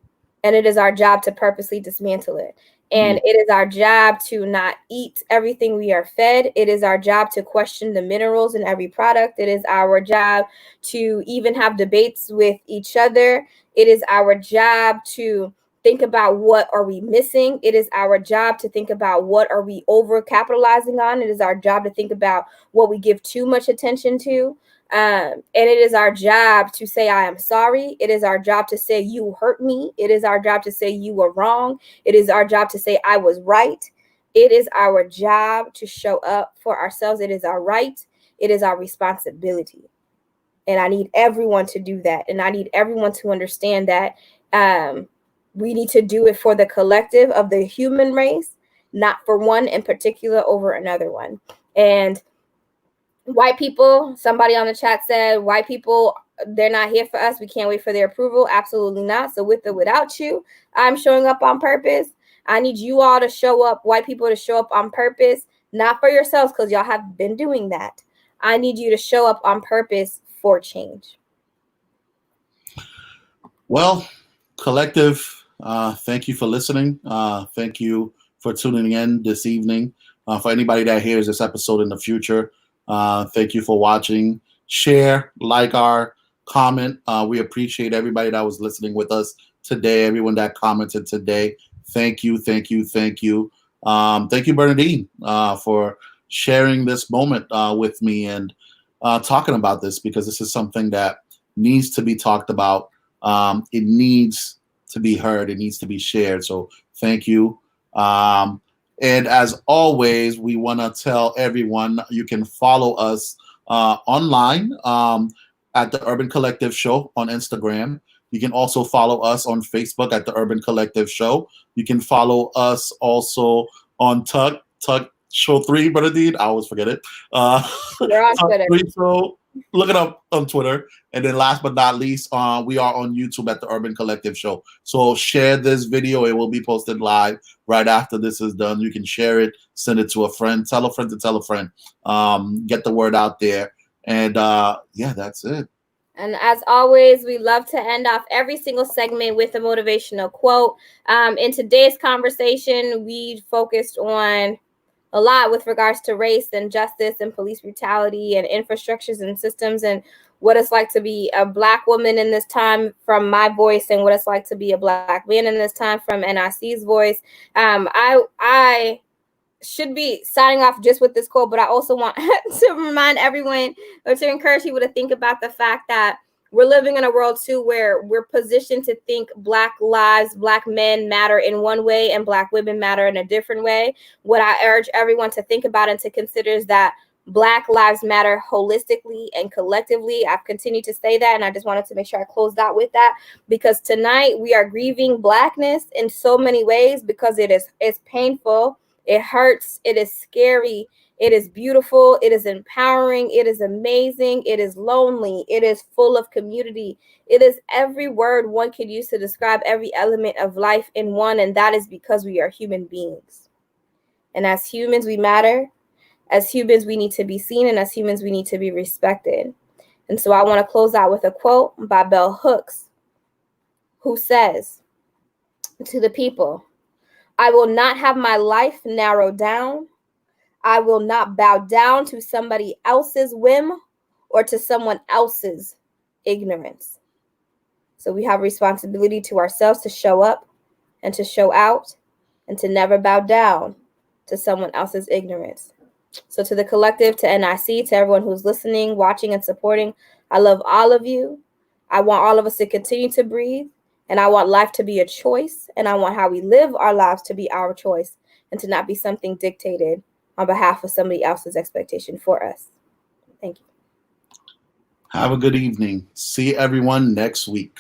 it is our job to purposely dismantle it. And it is our job to not eat everything we are fed. It is our job to question the minerals in every product. It is our job to even have debates with each other. It is our job to think about what are we missing. It is our job to think about what are we over capitalizing on. It is our job to think about what we give too much attention to. And it is our job to say, I am sorry. It is our job to say, you hurt me. It is our job to say, you were wrong. It is our job to say, I was right. It is our job to show up for ourselves. It is our right. It is our responsibility. And I need everyone to do that. And I need everyone to understand that we need to do it for the collective of the human race, not for one in particular over another one. And white people, somebody on the chat said, white people, they're not here for us. We can't wait for their approval. Absolutely not. So with or without you, I'm showing up on purpose. I need you all to show up, white people to show up on purpose, not for yourselves, because y'all have been doing that. I need you to show up on purpose for change. Well, collective, thank you for listening. Thank you for tuning in this evening. For anybody that hears this episode in the future, thank you for watching. Share, like our comment. We appreciate everybody that was listening with us today, everyone that commented today. Thank you, thank you, thank you. Thank you, Bernadine, for sharing this moment with me and talking about this, because this is something that needs to be talked about. It needs to be heard. It needs to be shared. So thank you. And as always, we want to tell everyone you can follow us online at the Urban Collective Show on Instagram. You can also follow us on Facebook at the Urban Collective Show. You can follow us also on TUC Show 3, Bernadine. I always forget it. We're on Twitter. So look it up on Twitter. And then last but not least, we are on YouTube at the Urban Collective Show. So share this video. It will be posted live right after this is done. You can share it, send it to a friend, tell a friend to tell a friend. Get the word out there. And yeah, that's it. And as always, we love to end off every single segment with a motivational quote. In today's conversation, we focused on a lot with regards to race and justice and police brutality and infrastructures and systems. And what it's like to be a Black woman in this time from my voice, and what it's like to be a Black man in this time from NIC's voice. I should be signing off just with this quote, but I also want to remind everyone, or to encourage people to think about the fact that we're living in a world too where we're positioned to think Black lives, Black men matter in one way and Black women matter in a different way. What I urge everyone to think about and to consider is that Black lives matter holistically and collectively. I've continued to say that, and I just wanted to make sure I closed out with that, because tonight we are grieving Blackness in so many ways, because it's painful, it hurts, it is scary, it is beautiful, it is empowering, it is amazing, it is lonely, it is full of community. It is every word one could use to describe every element of life in one, and that is because we are human beings. And as humans, we matter. As humans, we need to be seen, and as humans, we need to be respected. And so I want to close out with a quote by Bell Hooks, who says to the people, "I will not have my life narrowed down. I will not bow down to somebody else's whim or to someone else's ignorance." So we have responsibility to ourselves to show up and to show out and to never bow down to someone else's ignorance. So to the collective, to NIC, to everyone who's listening, watching, and supporting, I love all of you. I want all of us to continue to breathe, and I want life to be a choice, and I want how we live our lives to be our choice, and to not be something dictated on behalf of somebody else's expectation for us. Thank you. Have a good evening. See everyone next week.